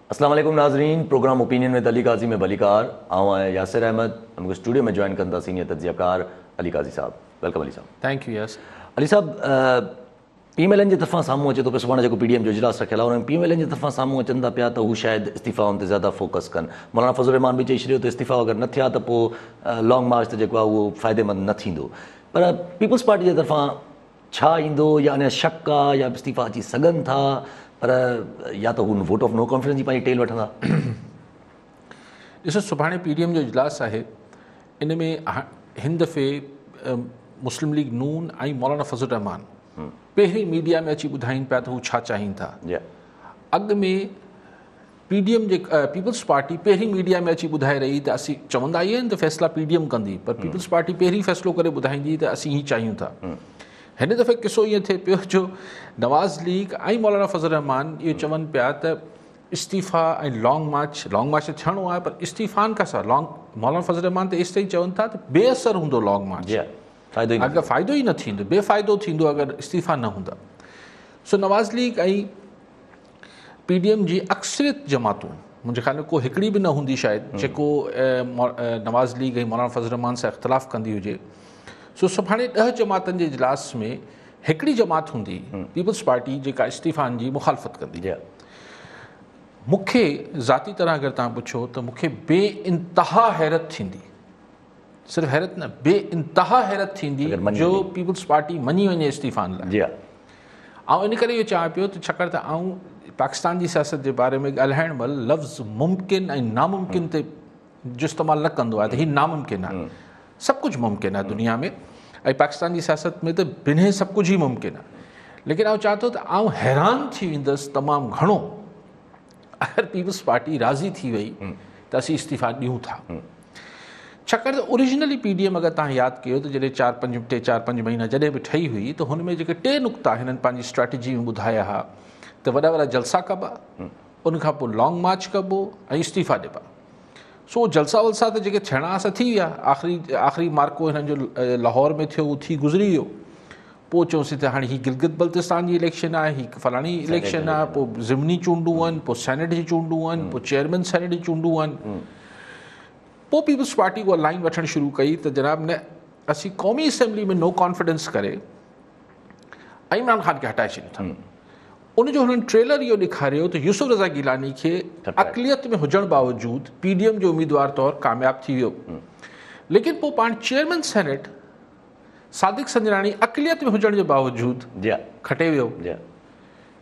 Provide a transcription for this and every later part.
अस्सलाम वालेकुम नाज़रीन, प्रोग्राम ओपिनियन में अली काजी में बलीकार आऊँ यासिर अहमद। हमको स्टूडियो में ज्वाइन करता सीनियर तज्ज़ियाकार अली काजी साहब। वेलकम अली साहब। Thank you. यस अली साहब, PMLN जी तरफ़ां साम्हूं अचे थो पियो, सुभाणे जेको PDM जो इजलास रखियल आहे, हुन में PMLN जी तरफ़ां साम्हूं अचनि था पिया त हू शायदि इस्तीफ़ाउनि ते ज़्यादा फोकस कनि। मौलाना फज़लुर रहमान बि चई छॾियो त इस्तीफ़ा अगरि न थिया त पोइ लॉन्ग मार्च त जेको आहे उहो फ़ाइदेमंद न थींदो। पर पीपल्स पार्टी जे तरफ़ां छा ईंदो, या अञा शक आहे या इस्तीफ़ा अची सघनि था, पर या त हू वोट ऑफ नो कॉन्फिडेंस जी पंहिंजी टेल वठंदा। ॾिसो, सुभाणे PDM जो इजलास आहे। इन में हिन दफ़े मुस्लिम लीग नून ऐं मौलाना फज़लुर रहमान पहिरीं मीडिया में अची ॿुधाइनि पिया त हू छा चाहिनि था। अॻु में PDM जे पीपल्स पार्टी पहिरीं मीडिया में अची ॿुधाए रही त असीं चवंदा ई आहिनि त फ़ैसिला PDM कंदी, पर पीपल्स पार्टी पहिरीं फ़ैसिलो करे ॿुधाईंदी त असीं हीअं चाहियूं था। हिन दफ़े किसो ईअं थिए पियो जो नवाज़ लीग ऐं मौलाना फज़लुर रहमान इहो चवनि पिया त इस्तीफ़ा ऐं लॉन्ग मार्च त थियणो आहे, पर इस्तीफ़ान खां सवाइ मौलाना फज़लुर रहमान त एसि ताईं चवनि था त बेअसर हूंदो लॉन्ग मार्च। अगरि फ़ाइदो ई न थींदो, बेफ़ाइदो थींदो अगरि इस्तीफ़ा न हूंदा। सो नवाज़ लीग ऐं PDM जी अक्सरियत जमातूं, मुंहिंजे ख़्याल में को हिकिड़ी बि न हूंदी शायदि जेको नवाज़ लीग ऐं मौलाना फज़लुर रहमान सां इख़्तिलाफ़ कंदी हुजे। सो सुभाणे 10 जमातनि जे इजलास में हिकिड़ी जमात हूंदी पीपल्स पार्टी जेका इस्तीफ़ान जी मुखालफ़त कंदी। मूंखे ज़ाती तरह अगरि तव्हां पुछो त मूंखे बेइंतहा हैरत थींदी, सिर्फ़ु हैरत न, बेइंतहा हैरत थींदी जो पीपल्स पार्टी मञी वञे इस्तीफ़ान लाइ। ऐं इन करे इहो चवां पियो त छाकाणि त आउं पाकिस्तान जी सियासत जे बारे में ॻाल्हाइण महिल लफ़्ज़ मुमकिन ऐं नामुमकिन ते जो इस्तेमालु न कंदो आहे त हीउ नामुमकिन आहे। सभु कुझु मुमकिन आहे दुनिया में, ऐं पाकिस्तान जी सियासत में त बिन्ही सभु कुझु ई मुमकिन आहे। लेकिन आउं चवां थो त आउं हैरान थी वेंदुसि तमामु घणो अगरि पीपल्स पार्टी राज़ी थी वई त असीं इस्तीफ़ा ॾियूं था। छाकाणि त ओरिजिनली PDM अगरि तव्हां यादि कयो त जॾहिं 4-5 महीना जॾहिं बि ठही हुई त हुन में जेके 2 नुक़्ता हिननि पंहिंजी स्ट्रेटजी में ॿुधाया हुआ त वॾा वॾा जलसा कबा, उनखां पोइ लॉन्ग मार्च कबो ऐं इस्तीफ़ा ॾिबा। सो जलसा वलसा त जेके थियणा असां थी विया, आख़िरी मार्को हिननि जो लाहौर में थियो, उहो थी गुज़री वियो। पोइ चयोसीं त हाणे हीअ गिलगित बल्तिस्तान जी इलेक्शन आहे, हीअ फलाणी इलेक्शन आहे, पोइ ज़िमनी चूंडूं आहिनि, पोइ सेनेट जी चूंडूं आहिनि, पोइ चेयरमैन सेनेट जी चूंडूं आहिनि। पोइ पीपल्स पार्टी उहा लाइन वठणु शुरू कई त जनाब न, असीं क़ौमी असेंबली में नो कॉन्फिडेंस करे ऐं इमरान ख़ान खे हटाए छॾियूं था। उनजो हुननि ट्रेलर इहो ॾेखारियो त यूसुफ रज़ा गिलानी खे अक़लियत में हुजण बावजूदि PDM जो उम्मीदवार तौरु कामयाबु थी वियो। लेकिन पोइ पाण चेयरमैन सेनेट सादिक संजरानी अक़लियत में हुजण जे बावजूदि खटे वियो।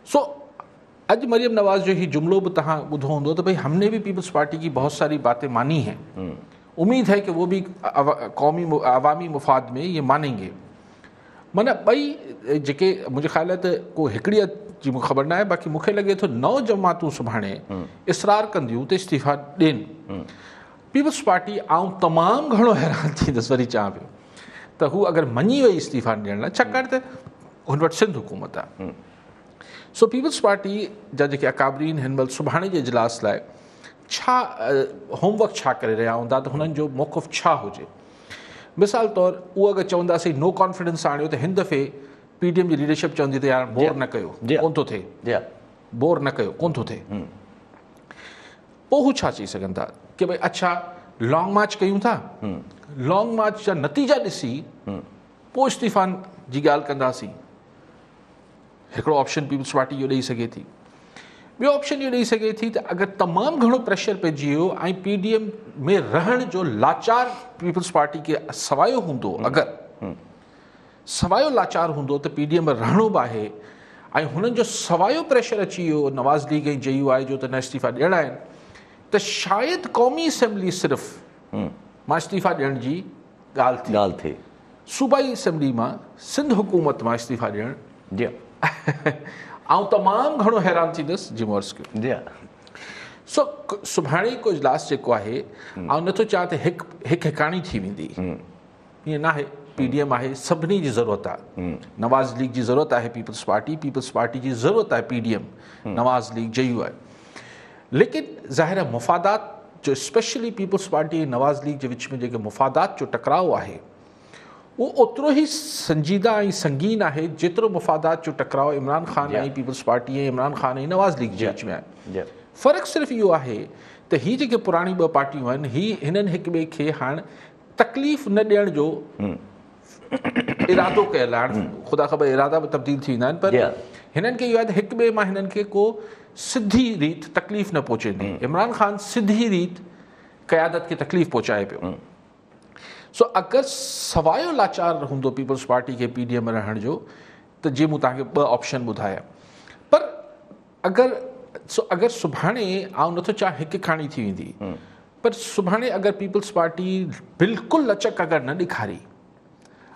सो आज मरियम नवाज जो ही जुमलो भी तहाँ ॿुधो हूंदो तो भाई हमने भी पीपल्स पार्टी की बहुत सारी बातें मानी हैं, उम्मीद है कि वो भी कौमी अवामी मुफाद में ये मानेंगे। माना ॿई जेके मुझे ख्याल है तो को हिकिड़ी जी मूंखे ख़बर न आहे, बाक़ी मूंखे लॻे थो 9 जमातूं सुभाणे इसरार कंदियूं त इस्तीफ़ा ॾियनि। पीपल्स पार्टी आउं तमामु घणो हैरान थींदुसि, वरी चवां पियो त हू अगरि मञी वई इस्तीफ़ा ॾियण लाइ, छाकाणि त हुन वटि सिंध हुकूमत आहे। सो पीपल्स पार्टी जा जेके अकाबरीन हिन महिल सुभाणे जे इजलास लाइ छा होमवर्क छा करे रहिया हूंदा त हुननि जो मौक़िफ़ छा हुजे। मिसाल तौरु उहो अगरि चवंदासीं नो कॉन्फिडेंस आणियो त हिन दफ़े PDM जी लीडरशिप चवंदी त यार बोर न कयो, कोन थो थिए, बोर न कयो, कोन थो थिए। पोइ हू छा चई सघनि था कि भई अच्छा लॉन्ग मार्च कयूं था, लॉन्ग मार्च जा नतीजा ॾिसी पोइ इस्तीफ़ान जी ॻाल्हि कंदासीं। हिकिड़ो ऑप्शन पीपल्स पार्टी इहो ॾेई सघे थी। ॿियो ऑप्शन इहो ॾेई सघे थी त अगरि तमामु घणो प्रेशर पइजी वियो ऐं PDM में रहण जो लाचार पीपल्स पार्टी खे सवायो हूंदो, अगरि सवायो लाचार हूंदो त PDM में रहणो बि आहे ऐं हुननि जो सवायो प्रेशर अची वियो नवाज़ लीग ऐं JUI जो त न इस्तीफ़ा ॾियणा आहिनि, त शायदि क़ौमी असेंबली सिर्फ़ु मां इस्तीफ़ा ॾियण जी ॻाल्हि थिए, सूबाई असेंबली मां सिंध हुकूमत मां इस्तीफ़ा ॾियणु। आउं तमामु घणो हैरान थींदुसि जी मोर्स कयो। सो सुभाणे को इजलास जेको आहे, आउं नथो चाहियां त हिकु हिकाणी थी वेंदी, ईअं न आहे। PDM आहे, सभिनी जी ज़रूरत आहे, नवाज़ लीग जी ज़रूरत आहे पीपल्स पार्टी जी ज़रूरत आहे PDM, नवाज़ लीग JUI। लेकिन ज़ाहिर आहे मुफ़ादात जो स्पेशली पीपल्स पार्टी ऐं नवाज़ लीग जे विच में जेके मुफ़ादात जो टकराव आहे वो ओतिरो ई संजीदा ऐं संगीन आहे जेतिरो मुफ़ादात जो टकराव इमरान ख़ान ऐं पीपल्स पार्टी ऐं इमरान ख़ान ऐं नवाज़ लीग जे विच में आहे। फ़र्क़ु सिर्फ़ु इहो आहे त हीअ जेके पुराणी ॿ पार्टियूं आहिनि हिननि हिक ॿिए खे हाणे तकलीफ़ न ॾियण जो इरादो कयल आहे। ख़ुदा ख़बर इरादा बि तब्दील थी वेंदा आहिनि, पर हिननि खे इहो आहे त हिक ॿिए मां हिननि खे को सिधी रीति तकलीफ़ न पहुचंदी। इमरान ख़ान सिधी रीति क़यादत खे तकलीफ़ पहुचाए पियो। सो अगरि सवायो लाचार हूंदो पीपल्स पार्टी खे PDM में रहण जो, त जीअं मूं तव्हांखे 2 ऑप्शन ॿुधाया, पर अगरि सुभाणे आउं नथो चाहियां हिकु खाणी थी वेंदी, पर सुभाणे अगरि पीपल्स पार्टी बिल्कुलु लचक अगरि न ॾेखारी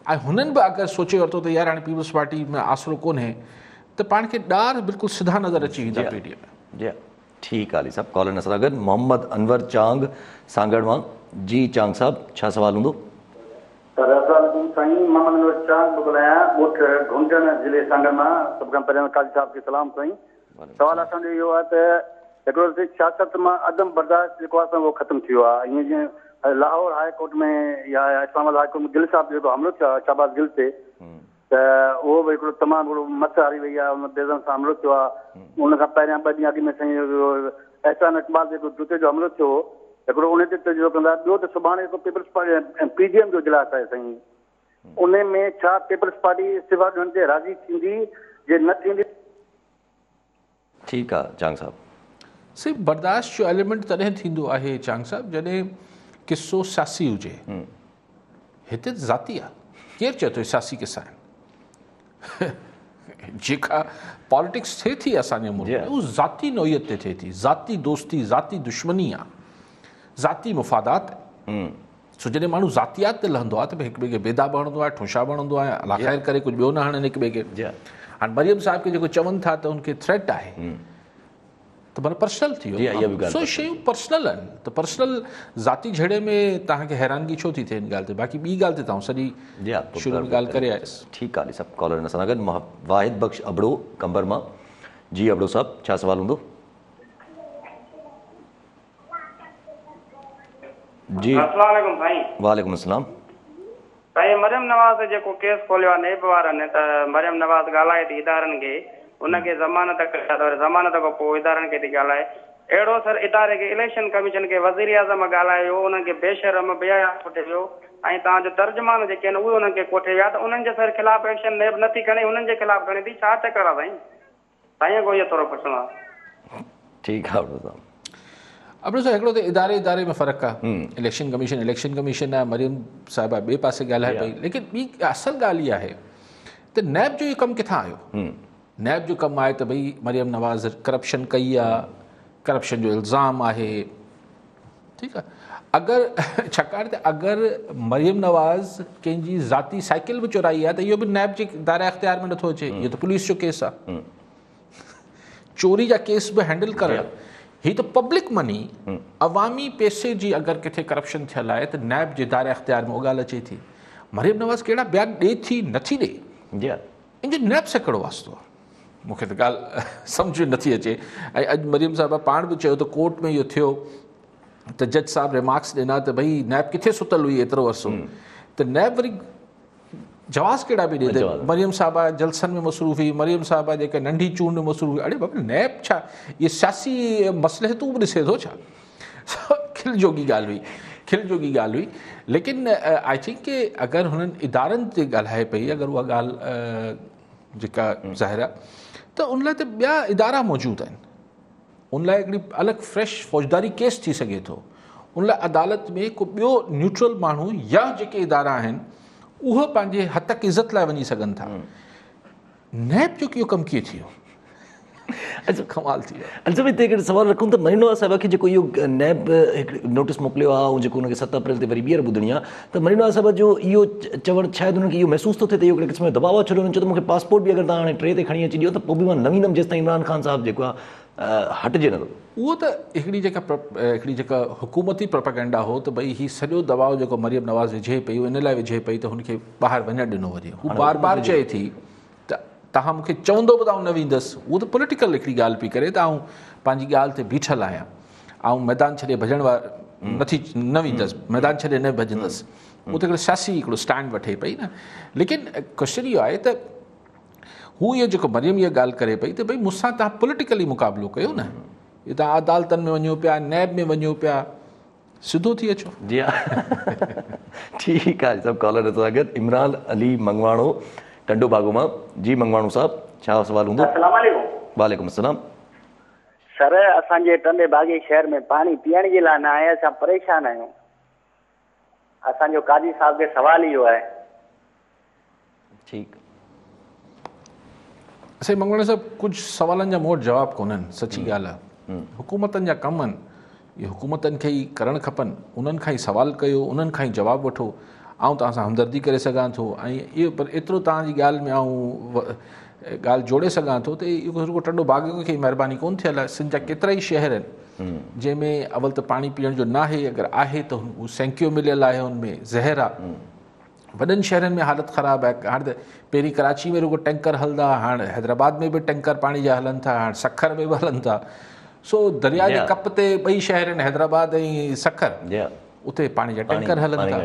ऐं हुननि बि अगरि सोचे वरितो त यार हाणे पीपल्स पार्टी में आसिरो कोन्हे, त पाण खे ॾाढ बिल्कुलु सिधा नज़र अची वेंदा PDM में। जी ठीकु आहे अली साहब। कॉलर सां गॾु मोहम्मद अनवर चांग सांगड़ मां। जी चांग साहब, छा सवाल हूंदो? साईं मोहम्मद अनवर चांग थो ॻाल्हायां, ॻोठ घुंटण ज़िले सांगड़ मां। सभु खां पहिरियों काजी साहब खे सलाम साईं। सवाल असांजो इहो आहे त हिकिड़ो सियासत मां अदम बर्दाश्त जेको आहे उहो ख़तमु थी वियो आहे। ईअं जीअं लाहौर हाई कोर्ट में या इस्लामाबाद हाई कोर्ट में गिल साहब जेको हमलो थियो आहे शाहबाज़ गिल ते, त उहो बि हिकिड़ो तमामु वॾो मस हारी वई आहे, उन बेज़न सां हमलो थियो आहे। उन खां पहिरियां 2 ॾींहं अॻु में साईं एहसान इक़बाल जेको जूते जो हमलो थियो हिकिड़ो, उन ते तजुर्बो कंदा। ॿियो त सुभाणे जेको पीपल्स पार्टी PDM जो इजलास आहे साईं, उन में छा पीपल्स पार्टी इस्तीफ़ा ॾियण ते राज़ी थींदी, जे न थींदी? ठीकु आहे चांग साहब। सिर्फ़ु बर्दाश्त जो एलिमेंट तॾहिं थींदो आहे चांग साहब जॾहिं किसो सियासी हुजे। हिते ज़ाती आहे, केरु चए थो सियासी किसा आहिनि? जेका पॉलिटिक्स थिए थी असांजे मुल्क में उहा ज़ाती नोयत ते थिए थी, ज़ाती दोस्ती, ज़ाती दुश्मनी आहे, ज़ाती मुफ़ादात। सो जॾहिं माण्हू ज़ातियात ते लहंदो आहे त हिक ॿिए खे बेदा बणंदो आहे, ठुशा बणंदो आहे, अला ख़ैर करे कुझु ॿियो न हणनि हिक ॿिए खे। हाणे मरियम साहिब खे जेको चवनि था त उनखे थ्रेट आहे, त माना पर्सनल थी वियो। सो शयूं पर्सनल आहिनि, त पर्सनल ज़ाती झेड़े में तव्हांखे हैरानगी छो थी थिए इन ॻाल्हि ते? बाक़ी ॿी ॻाल्हि ते तव्हां सॼी शुरू में ॻाल्हि करे आयसि। ठीकु आहे सभु कॉलर सां गॾु वाहिद बख़्श अबड़ो कंबर मां। जी अबड़ो साहब, छा सवाल हूंदो? जी अस्सलाम वालेकुम साईं। वालेकुम अस्सलाम। साईं मरियम नवाज़ जेको केस खोलियो आहे नेब वारनि, त मरियम नवाज़ ॻाल्हाए थी इदारनि खे, उनखे ज़मानत ज़मानत खां पोइ इदारनि खे थी ॻाल्हाए। अहिड़ो सर इदारे खे इलेक्शन कमीशन खे वज़ीर आज़म ॻाल्हायो, उन्हनि खे बेशरम बेहया कोठे वियो, ऐं तव्हांजो तर्जुमान जेके आहिनि उहे उन्हनि खे कोठे विया, त उन्हनि जे सर ख़िलाफ़ एक्शन नेब नथी खणे, उन्हनि जे ख़िलाफ़ खणे थी। छा चकर आहे साईं? साईं को इहो थोरो पुछणो आहे। ठीकु आहे अबड़ो साहब। अबड़ो साहब, हिकिड़ो त इदारे में फ़र्क़ु आहे। इलेक्शन कमीशन आहे, मरियम साहिबा ॿिए पासे ॻाल्हाए पई, लेकिन ॿी असल ॻाल्हि इहा आहे त नैब जो इहो कमु किथां आयो? नैब जो कमु आहे त भई मरियम नवाज़ करप्शन कई आहे, करप्शन जो इल्ज़ाम आहे, ठीकु आहे। अगरि छाकाणि त अगरि मरियम नवाज़ कंहिंजी ज़ाती साइकिल बि चुराई आहे त इहो बि नैब जे दायरे इख़्तियार में नथो अचे, इहो त पुलिस जो केस आहे। चोरी जा केस बि हैंडल करणु, ही त पब्लिक मनी, अवामी पैसे जी अगरि किथे करप्शन थियल आहे त नैब जे दायरे इख़्तियार में उहा ॻाल्हि अचे थी। मरियम नवाज़ कहिड़ा बयान ॾे थी नथी ॾे, इन जो नैब सां कहिड़ो वास्तो आहे? मूंखे त ॻाल्हि सम्झ नथी अचे। ऐं अॼु मरियम साहिबा पाण बि चयो त कोर्ट में इहो थियो त जज साहिब रिमार्क्स ॾिना त भई नैब किथे सुतल हुई एतिरो अरसो, त नैब वरी जवाज़ कहिड़ा बि ॾे त मरियम साहिबा जलसनि में मसरूफ़ हुई, मरियम साहिबा जेका नंढी चूंड में मसरूफ़ हुई। अड़े बाबा नैब छा इहे सियासी मसलहतूं बि ॾिसे थो छा? खिल जोगी ॻाल्हि हुई। लेकिन आई थिंक कि अगरि हुननि इदारनि ते ॻाल्हाए पई, अगरि उहा ॻाल्हि जेका ज़ाहिर आहे, त उन लाइ त ॿिया इदारा मौजूदु आहिनि। उन लाइ हिकिड़ी अलॻि फ्रेश फ़ौजदारी केस थी सघे थो। उन लाइ अदालत में को ॿियो न्यूट्रल माण्हू या जेके इदारा आहिनि उहो पंहिंजे हद तक इज़त लाइ वञी सघनि था। नैब जो इहो कमु कीअं थी वियो? अच्छा कमाल थी वियो। अच्छा हिते हिकिड़ो सवाल रखूं त मरियम नवाज़ साहिबा खे जेको इहो नैब हिकिड़ो नोटिस मोकिलियो आहे ऐं जेको हुनखे 7 अप्रैल ते वरी ॿीहर ॿुधणी आहे, त मरियम नवाज़ साहिबा जो इहो चवणु शायदि हुननि खे इहो महसूसु थो थिए त इहो हिकिड़े क़िस्म जो दबाव छॾियो। हुननि चयो त मूंखे पासपोर्ट बि अगरि तव्हां हाणे 3 ते खणी अची ॾियो त पोइ बि मां न वेंदमि जेसिताईं इमरान ख़ान साहिबु जेको आहे हटिजे नथो। उहो त हिकिड़ी जेका हुकूमती प्रोपेगेंडा हो त भई हीउ सॼो दबाव जेको मरियम नवाज़ विझे पई, इन लाइ विझे पई त हुनखे ॿाहिरि वञणु ॾिनो वञे। हू बार बार चए थी त तव्हां मूंखे चवंदो बि त आउं न वेंदसि। उहो त पॉलिटिकल हिकिड़ी ॻाल्हि पई करे त आउं पंहिंजी ॻाल्हि ते बीठल आहियां, आउं मैदान छॾे भॼण न वेंदसि, मैदान छॾे न भॼंदसि। उहो त हिकिड़ो सियासी हिकिड़ो स्टैंड वठे पई न। लेकिन क्वेश्चन इहो आहे त हू इहो जेको मरियम इहा ॻाल्हि करे पई त भई मूंसां तव्हां पॉलिटिकली मुक़ाबिलो कयो न, ये तव्हां अदालतनि में वञो पिया, नैब में वञो पिया, सिधो थी अचो। जी हा ठीकु आहे। सभु कॉलर स्वागत। इमरान अली मंगवाणो टंडो बागो मां। जी मंगवाणो साहब, छा सवाल हूंदो? अस्सलाम वालेकुम। वालेकुम अस्सलाम। सर, असांजे टंडे बागे शहर में पानी पीअण जे लाइ न आहे, असां परेशान आहियूं। असांजो काजी साहब खे सवाल इहो आहे। ठीकु। असांजे मंगवाणी साहब, कुझु सवालनि जा मूं वटि जवाब कोन्हनि, सची ॻाल्हि आहे। हुकूमतनि जा कम आहिनि, इहे हुकूमतनि खे ई करणु खपनि। उन्हनि खां ई सवाल कयो, उन्हनि खां ई जवाबु वठो। ऐं तव्हां सां हमदर्दी करे सघां थो, ऐं इहो पर एतिरो तव्हांजी ॻाल्हि में ॻाल्हि जोड़े सघां थो त इहो रुगो टंडो बागो खे महिरबानी कोन थियल आहे। सिंध जा केतिरा ई शहर आहिनि जंहिंमें अवल त पाणी पीअण जो न आहे, अगरि आहे त उहो सेंकियो मिलियल आहे, हुनमें ज़हर आहे। वॾनि शहरनि में हालत ख़राबु आहे। हाणे त पहिरीं कराची में रुगो टैंकर हलंदा, हाणे हैदराबाद में बि टैंकर पाणी जा हलनि था, हाणे सखर में बि हलनि था। सो दरिया जे कप ते ॿई शहर आहिनि, हैदराबाद ऐं सखर, उते पाणी जा टैंकर हलनि था।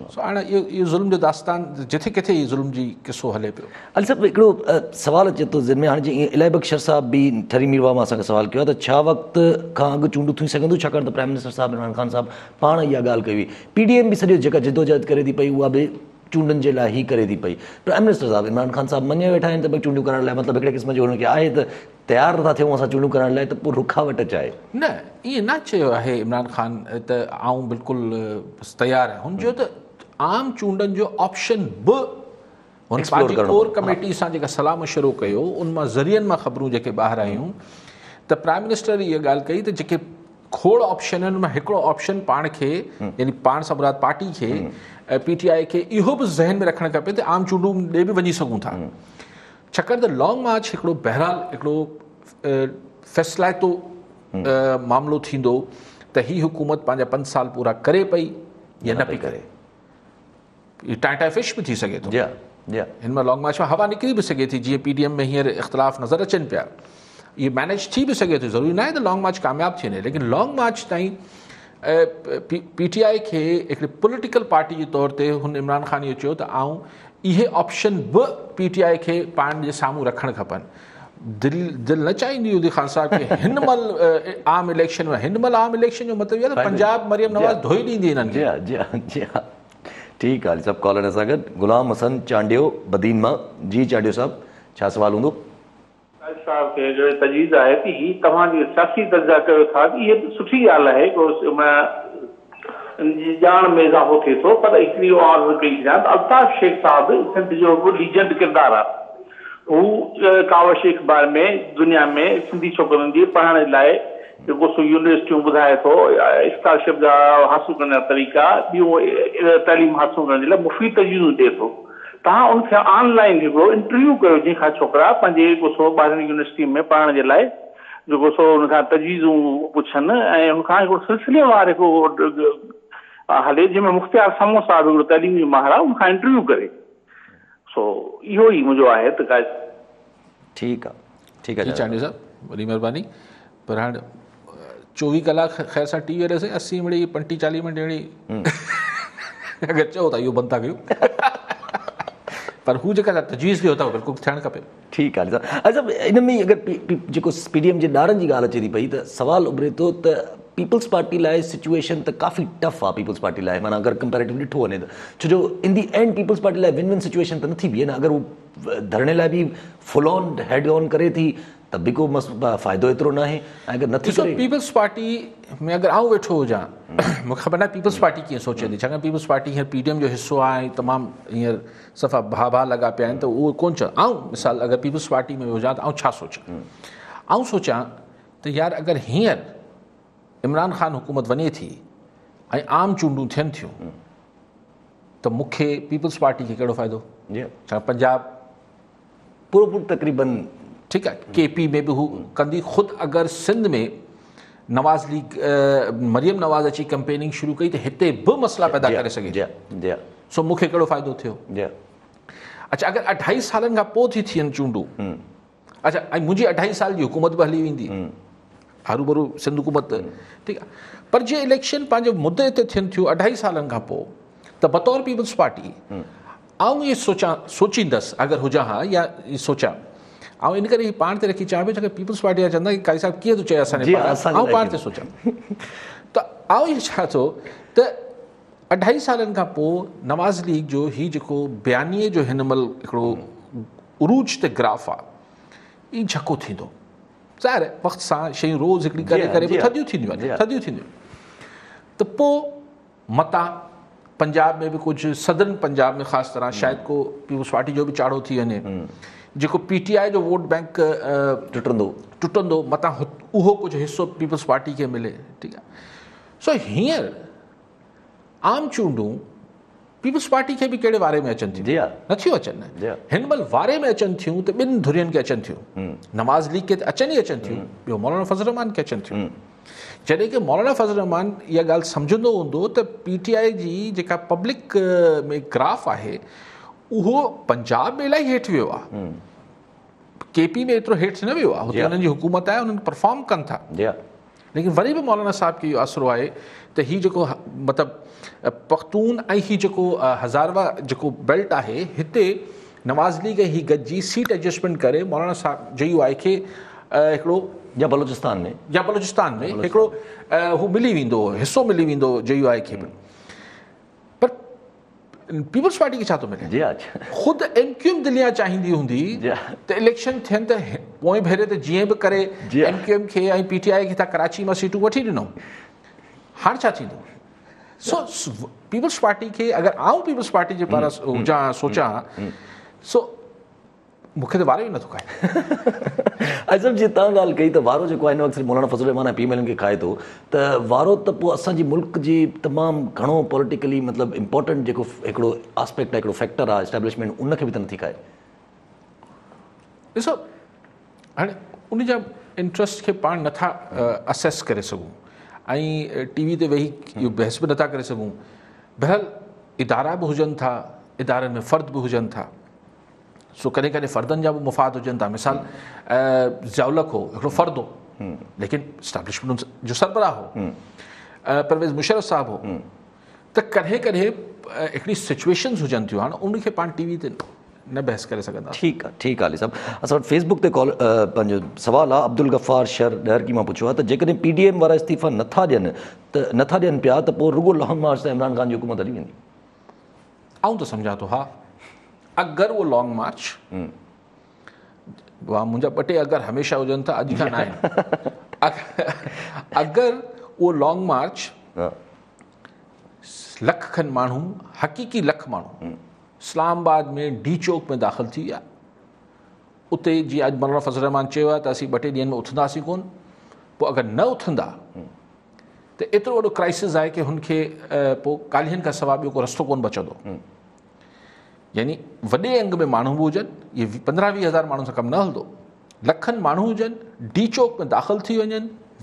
सो हाणे इहो ज़ुल्म जो दास्तान जिथे किथे ई ज़ुल्म जी किसो हले पियो। अली साहब, हिकिड़ो सवाल अचे थो ज़हन में। हाणे जीअं इलाही बख्शर साहब बि ठरी मीरवा मां असांखे सवाल कयो आहे त छा वक़्तु खां अॻु चूंडूं थी सघंदियूं, छाकाणि त प्राइम मिनिस्टर साहिबु इमरान ख़ान साहिबु पाण इहा ॻाल्हि कई हुई। PDM बि सॼो जेका जिदोजहद करे थी पई, उहा बि चूंडनि जे लाइ ई करे थी पई। प्राइम मिनिस्टर साहिबु इमरान ख़ान साहिबु मञे वेठा आहिनि त भई चूंडियूं करण लाइ, मतिलबु हिकिड़े क़िस्म जो हुनखे आहे त तयारु था थियूं असां चूंडियूं करण लाइ, त पोइ रुकावट चाहे न। ईअं न चयो आहे इमरान ख़ान त आऊं बिल्कुलु तयारु आहियां। हुनजो त आम चूंडनि जो ऑप्शन बि हुन पंहिंजी कोर कमेटी सां जेका सलाह मशवरो कयो, उन मां ज़रियनि मां ख़बरूं जेके ॿाहिरि आयूं त प्राइम मिनिस्टर इहा ॻाल्हि कई त जेके खोड़ ऑप्शननि मां हिकिड़ो ऑप्शन पाण खे, यानी पाण सां मुराद पार्टी खे, PTI खे इहो बि ज़हन में रखणु खपे त आम चूंडूं ॾे बि वञी सघूं था। छाकाणि त लॉन्ग मार्च हिकिड़ो बहरहाल हिकिड़ो फ़ैसिलाइतो मामिलो थींदो त ही हुकूमत पंहिंजा 5 साल पूरा करे पई या न पई करे। इहो टाटा फिश बि थी सघे थो। हिन में लॉन्ग मार्च में हवा निकिरी बि सघे थी, जीअं PDM में हींअर इख़्तिलाफ़ नज़र अचनि पिया। इहे मैनेज थी बि सघे थो, ज़रूरी न आहे त लॉन्ग मार्च कामयाबु थी वञे। लेकिन लॉन्ग मार्च ताईं PTI खे हिकिड़ी पॉलिटिकल पार्टी जे तौर ते हुन इमरान ख़ान इहो चयो त आऊं इहे ऑप्शन बि PTI खे पाण जे साम्हूं रखणु खपनि। दिलि न चाहींदी हुई ख़ान साहिब खे हिन महिल आम इलेक्शन में, हिन महिल आम इलेक्शन जो मतिलबु इहो आहे त पंजाब मरियम नवाज़ धोई ॾींदी हिननि खे। ठीकु आहे। सभु कॉलर सां गॾु गुलाम हसन चांडियो बदीन मां। जी चांडियो साहब, छा सवाल हूंदो? साहब खे जो तजवीज़ आहे कि तव्हांजी सियासी दर्जा कयो था, इहा सुठी ॻाल्हि आहे, ॼाण में इज़ाफ़ो थिए थो। पर हिकिड़ी अर्ज़ु कई छॾियां त अल्ताफ़ शेख साहिबु सिंध जो बि लीजेंड किरदारु आहे। हू कावश अख़बार में दुनिया में सिंधी छोकिरनि जी पढ़ण लाइ जेको सो यूनिवर्सिटियूं ॿुधाए थो, स्कॉलरशिप जा हासिल करण जा तरीक़ा, ॿियूं तइलीम हासिल करण जे लाइ मुफ़ीद तजवीज़ूं ॾिए थो। तव्हां उनखे ऑनलाइन हिकिड़ो इंटरव्यू कयो, जंहिंखां छोकिरा पंहिंजे जेको सो ॿाहिरि यूनिवर्सिटी में पढ़ण जे लाइ जेको सो हुनखां तजवीज़ूं पुछनि, ऐं हुनखां हिकिड़ो सिलसिलेवार हिकिड़ो हले जंहिंमें मुख़्तियार समो साहिबु हिकिड़ो तइलीमी माहिर आहे, उनखां इंटरव्यू करे। सो इहो ई मुंहिंजो आहे त ठीकु आहे। ठीकु आहे चांडियो साहब, वॾी महिरबानी। पर हाणे 24 कलाक ख़ैर सां TV ॾिसे, 80 मिंट 35-40 मिंट ॾियणी अगरि चओ त इहो बंदि था कयूं। पर हू जेका तजवीज़ ॾियो था बिल्कुलु थियणु खपे। ठीकु आहे। अच्छा, इन में अगरि जेको PDM जे ॾारनि जी ॻाल्हि अचे थी पई, त सवालु उभिरे थो त पीपल्स पार्टी लाइ सिचुएशन त काफ़ी टफ आहे। पीपल्स पार्टी लाइ माना अगरि कंपेरेटिव ॾिठो वञे त, छो जो इन दी एंड पीपल्स पार्टी लाइ विन विन सिचुएशन त नथी बीहे न। अगरि हू धरणे लाइ बि फुल ऑन हेड ऑन करे थी त बि को फ़ाइदो एतिरो न आहे। ऐं अगरि नथी करे, पीपल्स पार्टी में अगरि आऊं वेठो हुजां, मूंखे ख़बर न आहे पीपल्स पार्टी कीअं सोचे थी। छाकाणि पीपल्स पार्टी हींअर PDM जो हिसो आहे, तमामु हींअर सफ़ा भाउ लॻा पिया आहिनि, त उहो कोन चवां। आऊं मिसाल अगरि पीपल्स पार्टी में हुजां त आऊं छा सोचां? आऊं सोचां त यार अगरि हींअर इमरान ख़ान हुकूमत वञे थी ऐं आम चूंडूं थियनि थियूं त मूंखे पीपल्स पार्टी खे कहिड़ो फ़ाइदो? छा पंजाब पूरो तक़रीबन ठीकु आहे, KP में बि हू कंदी। ख़ुदि अगरि सिंध में नवाज़ लीग मरियम नवाज़ अची कैंपेनिंग शुरू कई त हिते बि मसइला पैदा करे सघे। सो मूंखे कहिड़ो फ़ाइदो थियो? अच्छा, अगरि 2.5 सालनि खां पोइ थी थियनि चूंडूं, अच्छा, ऐं मुंहिंजी 2.5 साल जी हुकूमत बि हली वेंदी, हरू भरू सिंध हुकूमत, ठीकु आहे। पर जे इलेक्शन पंहिंजे मुदे ते थियनि थियूं 2.5 सालनि खां पोइ, त बतौर पीपल्स पार्टी आऊं इहे सोचींदसि, अगरि हुजां हा या सोचां ऐं इन करे पाण ते रखी चाहियां पियो पीपल्स पार्टी जा चवंदा कि काई साहिबु कीअं थो चए असांजे आउं पाण ते सोचां त आउं इहो छा थो त 2.5 सालनि खां पोइ नवाज़ लीग जो हीउ जेको बयानीअ जो हिन महिल हिकिड़ो उरूज ते ग्राफ आहे ई झको थींदो ज़ाहिर आहे वक़्त सां शयूं रोज़ हिकिड़ी करे करे थधियूं थींदियूं त पोइ मता पंजाब में बि कुझु सदर्न पंजाब में ख़ासि तरह शायदि को पीपल्स पार्टी जो बि चाढ़ो थी वञे जेको PTI जो वोट बैंक टुटंदो मतां उहो कुझु हिसो पीपल्स पार्टी खे मिले ठीकु आहे सो हींअर आम चूंडूं पीपल्स पार्टी खे बि कहिड़े वारे में अचनि थियूं नथियूं अचनि हिन महिल वारे में अचनि थियूं त ॿिनि धुरियुनि खे अचनि थियूं नवाज़ लीग खे त अचनि थियूं ॿियो मौलाना फज़ल रहमान खे अचनि थियूं जॾहिं की मौलाना फज़ल रहमान इहा ॻाल्हि सम्झंदो हूंदो त PTI जी जेका पब्लिक में ग्राफ आहे उहो पंजाब में इलाही हेठि वियो आहे KP में एतिरो हेठि न वियो आहे हुते हुननि जी हुकूमत आहे हुननि परफॉर्म कनि था लेकिन वरी बि मौलाना साहिब खे इहो आसिरो आहे त हीउ जेको मतिलबु पख्तून ऐं हीउ जेको हज़ारवा जेको बेल्ट आहे हिते नवाज़ लीग ही गॾिजी सीट एडजस्टमेंट करे मौलाना साहिब JUI खे हिकिड़ो या बलोचिस्तान में हिकिड़ो हू मिली वेंदो हिसो मिली वेंदो JUI खे बि पर पीपल्स पार्टी खे छा थो मिले ख़ुदि MQM दिलिया चाहींदी हूंदी त इलेक्शन थियनि त पोएं भेरे त जीअं बि करे MQM खे ऐं PTI खे त कराची मां सीटूं वठी ॾिनऊं हाणे छा थींदो सो पीपल्स पार्टी खे अगरि आउं पीपल्स पार्टी जे पारां हुजां सोचां सो मूंखे त वारो ई नथो खाए अजब जी तव्हां ॻाल्हि कई त वारो जेको आहे हिन वक़्तु मौलाना फज़ल रहमान ऐं PMLN खे खाए थो त वारो त पोइ असांजी मुल्क जी तमामु घणो पॉलिटिकली मतिलबु इम्पोर्टेंट जेको हिकिड़ो आस्पेक्ट आहे हिकिड़ो फैक्टर आहे एस्टेब्लिशमेंट उनखे बि त नथी खाए ॾिसो हाणे उन जा इंट्रस्ट खे पाण नथा असेस करे सघूं ऐं TV ते वेही इहो बहस बि नथा करे सघूं बहरहाल इदारा बि हुजनि था इदारनि में फ़र्द बि हुजनि था सो कॾहिं कॾहिं फ़र्दनि जा बि मुफ़ाद हुजनि था मिसाल ज़ियाउलक हो हिकिड़ो फ़र्द हो लेकिन इस्टेब्लिशमेंट जो सरबराह हो परवेज़ मुशर्रफ साहिबु हो त कॾहिं कॾहिं हिकिड़ी सिचुएशन्स हुजनि थियूं हाणे उनखे पाण TV ते न बहस करे सघंदा ठीकु आहे अली साहब असां वटि फेसबुक ते कॉल पंहिंजो सुवालु आहे अब्दुल गफ़ार शर डहरकी मां पुछियो आहे त जेकॾहिं PDM वारा इस्तीफ़ा नथा ॾियनि पिया त पोइ रुगो लॉन्ग मार्च ते इमरान ख़ान जी हुकूमत हली वेंदी आउं त सम्झां थो हा अगरि उहो लॉन्ग मार्च वाह मुंहिंजा 2 टे अगरि हमेशह हुजनि त अॼु खां न आहिनि अगरि उहो लॉन्ग मार्च लख खनि माण्हू हक़ीक़ी लख माण्हू इस्लामाबाद में D चौक में दाख़िल थी विया उते जीअं अॼु मौलाना फज़ल रहमान चयो आहे त असीं 2 टे ॾींहंनि में उथंदासीं कोन पोइ अगरि न उथंदा त एतिरो वॾो क्राइसिस आहे की हुनखे पोइ कालिहनि खां सवाइ ॿियो को रस्तो कोन बचंदो यानी वॾे अंग में माण्हू बि हुजनि इहे 15-20 हज़ार माण्हुनि सां कमु न हलंदो लखनि माण्हू हुजनि D चौक में दाख़िल थी वञनि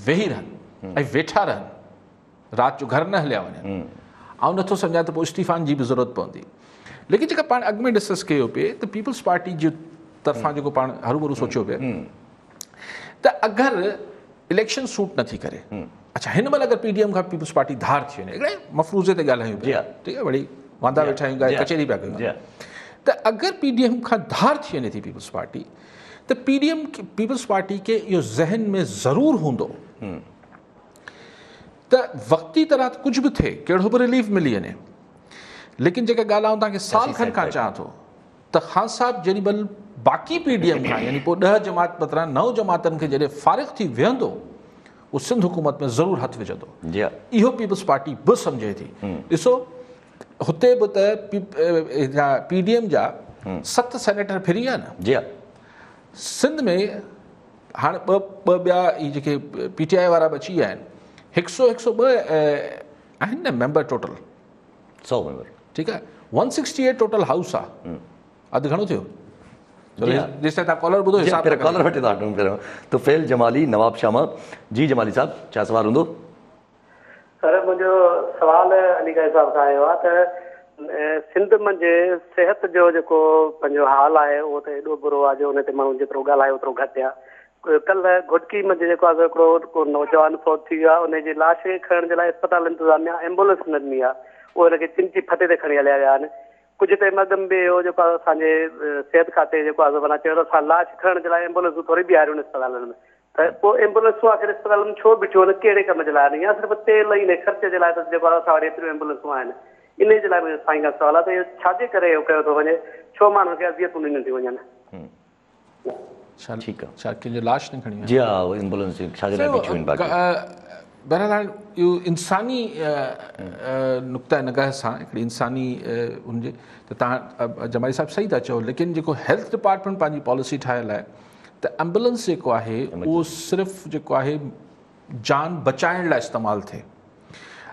वेही रहनि ऐं वेठा रहनि राति जो घर न हलिया वञनि ऐं नथो सम्झां त पोइ इस्तीफ़ान जी बि ज़रूरत पवंदी लेकिन जेका पाण अॻु में डिस्कस कयो पिए त पीपल्स पार्टी जे तरफ़ां जेको पाण हरूभरू सोचियो पिए त अगरि इलेक्शन सूट नथी करे अच्छा हिन महिल अगरि PDM खां पीपल्स पार्टी धार थी वञे हिकिड़े मफ़रूज़े ते ॻाल्हायूं पिया ठीकु आहे वरी वांदा वेठा आहियूं कचहरी पिया कयूं त अगरि PDM खां धार थी वञे थी पीपल्स पार्टी त पीपल्स पार्टी खे इहो ज़हन में ज़रूरु हूंदो त वक़्ती तरह कुझु बि थिए कहिड़ो बि रिलीफ मिली वञे लेकिन जेका ॻाल्हि आउं तव्हांखे साल खनि खां चवां थो त ख़ान साहिबु जेॾी महिल बाक़ी PDM खां यानी पोइ 10 जमात बदिरां 9 जमातनि खे जॾहिं फ़ारिग़ थी वेहंदो उहो सिंध हुकूमत में ज़रूरु हथु विझंदो इहो पीपल्स पार्टी बि सम्झे थी ॾिसो हुते बि त PDM जा 7 सेनेटर फिरी विया न सिंध में हाणे ॿ ॿिया इहे जेके PTI वारा बि अची विया आहिनि 102 आहिनि न मेंबर टोटल 100 मेंबर ठीकु आहे 168 टोटल हाउस आहे अधु घणो थियो जेसिताईं तव्हां कॉलर ॿुधो हिसाब कॉलर वठी था हटूं पहिरियों तुफ़ैल जमाली नवाब शामा जी जमाली साहिबु छा सवाल हूंदो सर मुंहिंजो सवाल अली काई साहिब खां आयो आहे त सिंध मंझि सिहत जो जेको पंहिंजो हाल आहे उहो त एॾो बुरो आहे जो हुन ते माण्हू जेतिरो ॻाल्हाए ओतिरो घटि आहे कल्ह घुटकी मंझि जेको आहे हिकिड़ो नौजवान फौत थी वियो आहे उनजी लाश खे खणण जे लाइ अस्पताल इंतिज़ामिया एम्बुलेंस न ॾिनी आहे उहो हुनखे चिंची फटे ते खणी हलिया विया आहिनि कुझु टाइम अॻु में इहो जेको आहे असांजे सिहत खाते जेको आहे माना चयो त असां लाश खणण जे लाइ एम्बुलेंसूं थोरी बीहारियूं अस्पतालनि में, त पोइ एम्बुलेंसूं आख़िर अस्पतालनि में छो बीठियूं आहिनि, कहिड़े कम जे लाइ आहिनि, या सिर्फ़ु तेल इन ख़र्च जे लाइ त जेको आहे असां वटि एतिरियूं एम्बुलेंसूं आहिनि, इन जे लाइ मुंहिंजो साईं खां सवाल आहे त इहो छाजे करे इहो कयो थो वञे, छो माण्हुनि खे अज़ियतूं ॾिनियूं थियूं वञनि। ठीकु आहे, छा कंहिंजो लाश न खणी जी हा, एम्बुलेंस छाजे लाइ बीठियूं आहिनि बाक़ी? बहरहाल इहो इंसानी नुक़्ता निगाह सां हिकिड़ी इंसानी हुनजे त तव्हां जमाई साहिबु सही था चओ, लेकिन जेको हेल्थ डिपार्टमेंट पंहिंजी पॉलिसी ठाहियल आहे त एम्बुलेंस जेको आहे उहो सिर्फ़ु जेको आहे जान बचाइण लाइ इस्तेमालु थिए,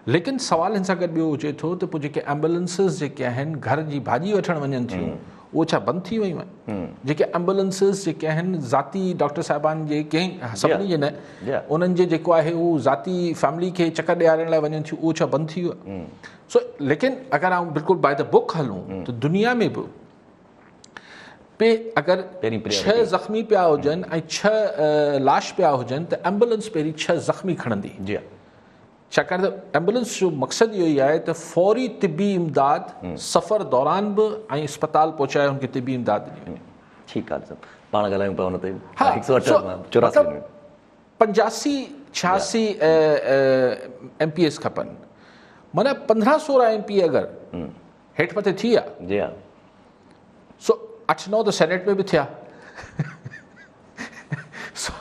लेकिन सवाल हिन सां गॾु ॿियो हुजे थो त पोइ जेके एम्बुलेंसिस जेके आहिनि घर जी भाॼी वठणु वञनि थियूं उहो छा बंदि थी वियूं आहिनि? जेके एम्बुलेंसिस जेके आहिनि ज़ाती डॉक्टर साहिबान जे कंहिं सभिनी जे न उन्हनि जे जेको आहे उहो ज़ाती फैमिली खे चकर ॾियारण लाइ वञनि थियूं, उहो छा बंदि थी वियो आहे? सो लेकिन अगरि आउं बिल्कुलु बाय द बुक हलूं त दुनिया में बि अगरि 6 ज़ख़्मी पिया हुजनि ऐं 6 लाश पिया हुजनि त एम्बुलेंस पहिरीं 6 ज़ख़्मी खणंदी, छाकाणि त एम्बुलेंस जो मक़सदु इहो ई आहे त फौरी तिबी इमदाद सफ़र दौरान बि ऐं अस्पताल पहुचाए हुनखे तिबी इमदाद ॾिनी वञे। ठीकु आहे, पाण ॻाल्हायूं पिया हुन ते। हा, 85-86 MPs खपनि, माना 15-16 MP अगरि हेठि मथे थी विया, जी हा, सो 8-9 त सेनेट में बि थिया। सो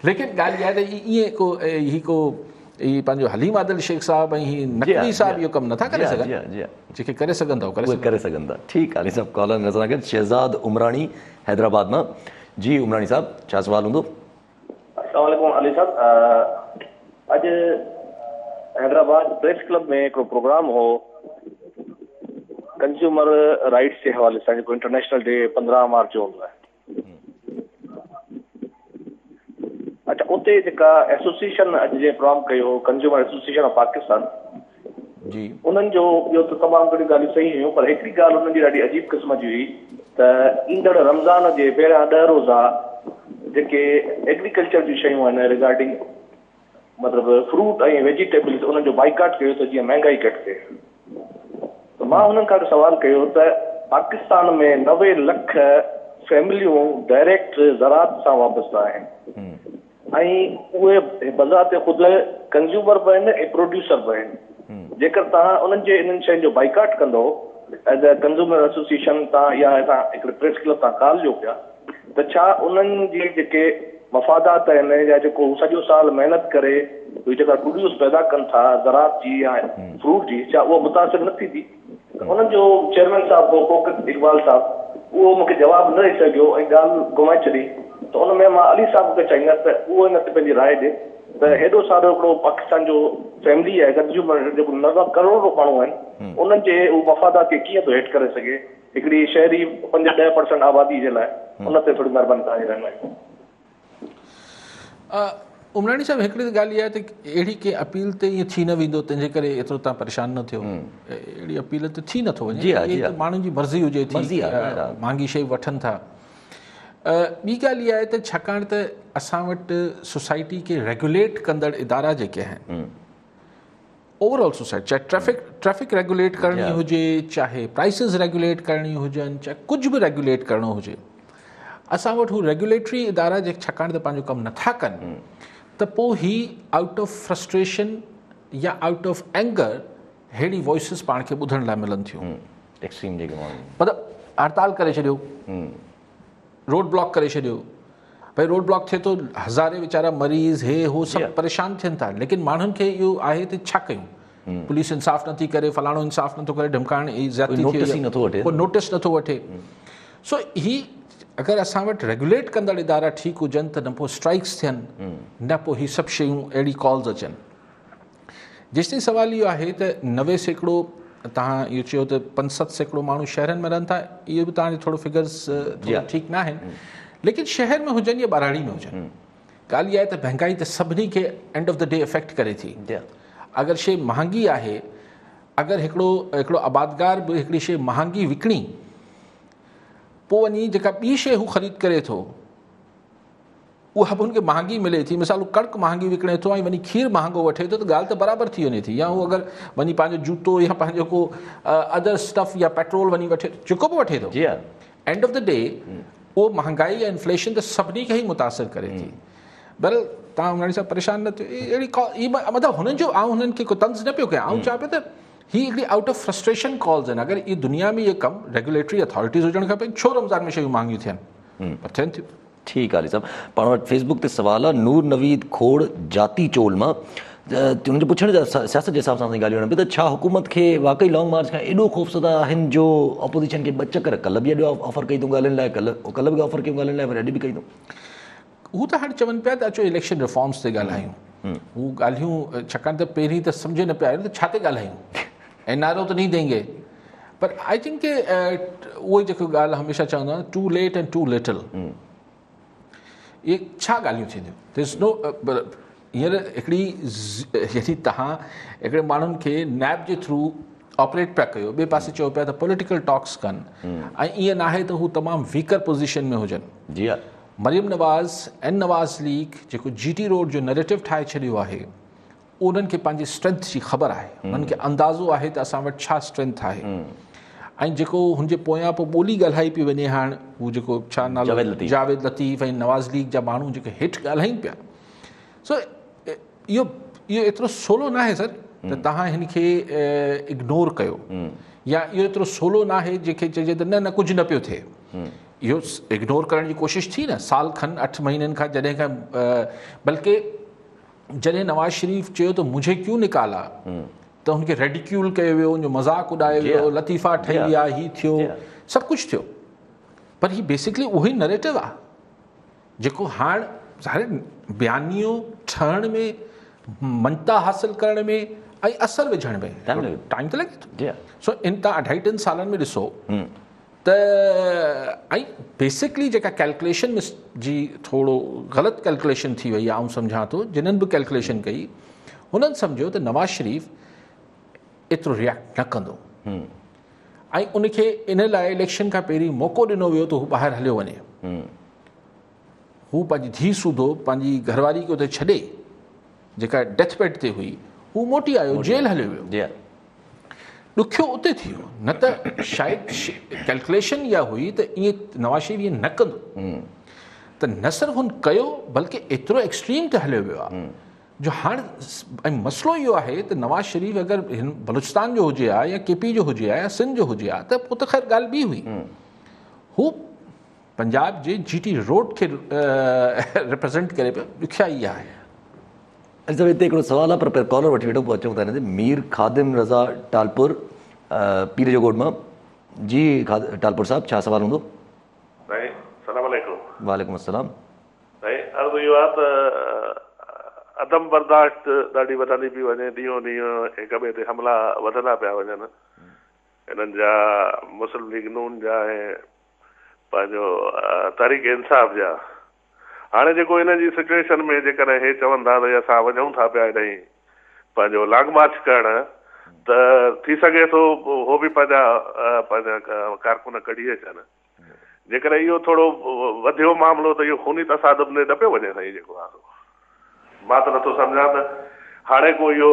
लेकिन ॻाल्हि इहा आहे त ईअं को पंहिंजो हलीम आदिल शेख साहब ऐं ही नकवी साहब इहो कमु नथा करे सघनि, जेके करे सघंदा करे सघंदा। ठीकु आहे, सभु कॉलर नज़र गॾु शहज़ाद उमराणी हैदराबाद मां। जी उमराणी साहब, छा सवाल हूंदो? अस्सलाम वालेकुम अली साहब, अॼु हैदराबाद प्रेस क्लब में हिकिड़ो प्रोग्राम हो कंज्यूमर राइट्स जे हवाले सां, जेको इंटरनेशनल डे 15 मार्च जो हूंदो आहे। अच्छा, उते जेका एसोसिएशन अॼु जे प्रोग्राम कयो, कंज्यूमर एसोसिएशन ऑफ पाकिस्तान जी, उन्हनि जो ॿियो त तमामु घणी ॻाल्हियूं सही हुयूं, पर हिकिड़ी ॻाल्हि उन्हनि जी ॾाढी अजीब क़िस्म जी हुई त ईंदड़ रमज़ान जे पहिरियां 10 रोज़ा जेके एग्रीकल्चर जूं शयूं आहिनि रिगार्डिंग मतिलबु फ्रूट ऐं वेजिटेबल्स, उन्हनि जो बाइकाट कयो त जीअं महांगाई घटि थिए। त मां हुननि खां सवाल कयो त पाकिस्तान में 90 लख फैमिलियूं डायरेक्ट ज़रात सां वाबस्ता आहिनि ऐं उहे बज़ार ख़ुदि कंज्यूमर बि आहिनि ऐं प्रोड्यूसर बि आहिनि। जेकर तव्हां उन्हनि जे इन्हनि शयुनि जो बाइकाट कंदो एज अ कंज्यूमर एसोसिएशन तव्हां या असां हिकिड़े प्रेस क्लब तां कॉल ॾियो पिया, त छा उन्हनि जे जेके मफ़ादात आहिनि या जेको सॼो साल महिनत करे जेका प्रोड्यूस पैदा कनि था ज़रात जी या फ्रूट जी, छा उहा मुतासिर न थींदी? उन्हनि जो चेयरमैन साहब हो कोकित इकबाल साहब, उहो मूंखे जवाबु न ॾेई सघियो ऐं ॻाल्हि घुमाए छॾी। त उन में मां अली साहब खे चाहींदुसि त उहो हिन ते पंहिंजी राय ॾे त हेॾो सारो हिकिड़ो पाकिस्तान जो फैमिली आहे, कंज्यूमर जेको 90 करोड़ माण्हू आहिनि, उन्हनि जे उहो मफ़ादात खे कीअं थो हेठि करे सघे हिकिड़ी शहरी 5-10% आबादी जे लाइ? उन ते थोरी महिरबानी तव्हांजी रहनुमाई। उमराणी साहब, हिकिड़ी ॻाल्हि इहा आहे त अहिड़ी कंहिं अपील ते ईअं थी न वेंदो, तंहिंजे करे एतिरो तव्हां परेशान न थियो। अहिड़ी अपील ते थी नथो वञे, माण्हुनि जी मर्ज़ी हुजे थी, महांगी शइ वठनि था। ॿी ॻाल्हि इहा आहे त छाकाणि त असां वटि सोसाइटी खे रेगुलेट कंदड़ इदारा जेके आहिनि, ओवरऑल सोसाइटी, चाहे ट्रैफिक रेगुलेट करणी हुजे, चाहे प्राइसिस रेगुलेट करणी हुजनि, चाहे कुझु बि रेगुलेट करिणो हुजे, असां वटि हू रेगुलेटरी इदारा जे छाकाणि त पंहिंजो कमु नथा कनि, त पोइ ही आउट ऑफ फ्रस्ट्रेशन या आउट ऑफ एंगर अहिड़ी वॉइसिस पाण खे ॿुधण लाइ मिलनि थियूं। एक्सट्रीम जेके माण्हू मतिलबु हड़ताल करे छॾियो, रोड ब्लॉक करे छॾियो, भई रोड ब्लॉक थिए थो, हज़ारे वीचारा मरीज़ हे हो सभु परेशान थियनि था, लेकिन माण्हुनि खे इहो आहे त छा कयूं, पुलिस इंसाफ़ नथी करे, फलाणो इंसाफ़ नथो करे, ढमकाइण जी ज़्यादती थिए, कोई नोटिस नथो वठे। सो ही अगरि असां वटि रेगुलेट कंदड़ इदारा ठीकु हुजनि त न पोइ स्ट्राइक्स थियनि, न पोइ ही सभु शयूं अहिड़ी कॉल्स अचनि। जेसिताईं सुवाल इहो आहे त 90% तव्हां इहो चयो त 5-7% माण्हू शहरनि में रहनि था, इहो बि तव्हांजो थोरो फिगर्स ठीकु न आहिनि, लेकिन शहर में हुजनि या ॿाराड़ी में हुजनि, ॻाल्हि इहा आहे त महांगाई त सभिनी खे end of the day effect करे थी। अगरि शइ महांगी आहे, अगरि हिकिड़ो आबादगार बि हिकिड़ी शइ महांगी विकिणी, पोइ वञी जेका ॿी शइ हू ख़रीद करे थो, उहा बि हुनखे महांगी मिले थी। मिसाल कणिक महांगी विकिणे थो ऐं वञी खीर महांगो वठे थो, त ॻाल्हि त बराबरि थी वञे थी। या उहो अगरि वञी पंहिंजो जूतो या पंहिंजो को अदर स्टफ या पेट्रोल वञी वठे, जेको बि वठे थो, एंड ऑफ द डे उहो महांगाई या इन्फ्लेशन त सभिनी खे ई मुतासिर करे थी। बहरहाल तव्हां हुननि सां परेशान न थियो। अहिड़ी मतिलबु हुननि जो आउं हुननि खे को तंज़ न पियो कयां, आउं चवां पियो त ही हिकिड़ी आउट ऑफ फ्रस्ट्रेशन कॉल्स आहिनि। अगरि इहे दुनिया में इहे कमु रेगुलेटरी अथॉरिटीज़ हुजणु खपनि, छो रमज़ान में शयूं महांगियूं थियनि, पर थियनि थियूं। ठीकु आहे साहब। पाण वटि फेसबुक ते सुवाल आहे नूर नवीद खोड़ जाती चोल मां, हुनजो पुछण जा सियासत जे हिसाब सां ॻाल्हियूं वञनि पई त छा हुकूमत खे वाक़ई लॉन्ग मार्च खां एॾो ख़ौफ़ज़दा आहिनि जो अपोज़िशन खे ॿ चकर कल्ह बि एॾो ऑफर कई अथऊं ॻाल्हाइण लाइ, कल्ह बि ऑफर कयूं ॻाल्हाइण लाइ, पर अॼु बि कई अथऊं। हू त हाणे चवनि पिया त अचो इलेक्शन रिफॉर्म्स ते ॻाल्हायूं। हू ॻाल्हियूं छाकाणि त पहिरीं त सम्झ न पिया त छा ते ॻाल्हायूं, ऐं नारो त नहीं देंगे। पर आई थिंक के उहो जेको ॻाल्हि हमेशह चवंदो आहे too late and too little, इहे छा ॻाल्हियूं थींदियूं। दिस नो हींअर हिकिड़ी यदि तव्हां हिकिड़े माण्हुनि खे नैब जे थ्रू ऑपरेट पिया कयो, ॿिए पासे चयो पिया त पॉलिटिकल टॉक्स कनि, ऐं ईअं न आहे त हू तमामु वीकर पोज़ीशन में हुजनि। जी हा, मरियम नवाज़ ऐं नवाज़ लीग जेको GT रोड जो नैरेटिव ठाहे छॾियो आहे, उन्हनि खे पंहिंजी स्ट्रेंथ जी ख़बर आहे, उन्हनि खे अंदाज़ो आहे त असां वटि छा स्ट्रेंथ आहे। ऐं जेको हुनजे पोयां पोइ ॿोली ॻाल्हाई पई वञे हाणे, हू जेको छा नालो जावेद लतीफ़ ऐं नवाज़ लीग जा माण्हू जेके हेठि ॻाल्हाइनि पिया। सो इहो एतिरो सवलो न आहे सर त तव्हां हिन खे इग्नोर कयो, या इहो एतिरो सवलो न आहे जंहिंखे चइजे त न कुझु न पियो थिए। इहो इग्नोर करण जी कोशिशि थी न साल खनि 8 महीननि खां, जॾहिं खां बल्कि जॾहिं नवाज़ शरीफ़ चयो त मुझे क्यों निकाला, त हुनखे रेडिक्यूल कयो वियो, हुनजो मज़ाक़ उॾायो वियो, लतीफ़ा ठही विया, हीअ थियो, सभु कुझु थियो। पर हीअ बेसिकली उहो ई नैरेटिव आहे जेको हाणे बयानियो ठहण में, मनता हासिल करण में ऐं असर विझण में टाइम त लॻे थो। सो इन तव्हां 2.5-3 सालनि में ॾिसो त, ऐं बेसिकली जेका कैलकुलेशन जी थोरो ग़लति कैलकुलेशन थी वई आहे, आउं सम्झां थो जिन्हनि बि कैलकुलेशन कई हुननि सम्झो त नवाज़ शरीफ़ एतिरो रिएक्ट न कंदो, ऐं उनखे इन लाइ इलेक्शन खां पहिरीं मौक़ो ॾिनो वियो त हू ॿाहिरि हलियो वञे। हू पंहिंजी धीउ सूधो पंहिंजी घरवारी खे उते छॾे, जेका डेथ बेड ते हुई, हू मोटी आयो, जेल हलियो वियो। ॾुखियो उते थी वियो, न त शायदि कैलकुलेशन इहा हुई त ईअं नवाज़ शरीफ़ ईअं न कंदो, त न सिर्फ़ु हुन कयो बल्कि एतिरो एक्सट्रीम ते हलियो वियो आहे जो हाणे। ऐं मसइलो इहो आहे त नवाज़ शरीफ़ अगरि हिन बलूचिस्तान जो हुजे हा, या KP जो हुजे हा, या सिंध जो हुजे हा, त पोइ त ख़ैर ॻाल्हि ॿी हुई। हू पंजाब जे GT रोड खे रिप्रेज़ेंट करे पियो, ॾुखियाई आहे। हिते हिकिड़ो सुवाल आहे, पर कॉलर वठी वेठो, पोइ अचूं था हिन ते। मीर ख़ादिम रज़ा टालपुर पीर जो गोड़ मां। जी टालपुर साहब, छा सुवाल हूंदो? वालेकुम अस्सलाम। अर्ज़ु इहो आहे त अदम बर्दाश्त ॾाढी वधंदी पई वञे, ॾींहों ॾींहुं हिक ॿिए ते हमला वधंदा पिया वञनि, हिननि जा मुस्लिम लीग नून जा ऐं पंहिंजो तहरीक इंसाफ़ जा। हाणे जेको हिन जी सिचुएशन में जेकॾहिं हे चवनि था त असां वञूं था पिया हेॾां पंहिंजो लॉन्ग मार्च करणु, त थी सघे थो उहो बि पंहिंजा कारकुन कढी अचनि। जेकॾहिं इहो थोरो वधियो मामिलो त इहो खूनी तसादुम में न पियो वञे साईं, जेको आहे मां त नथो सम्झां त हाणे को इहो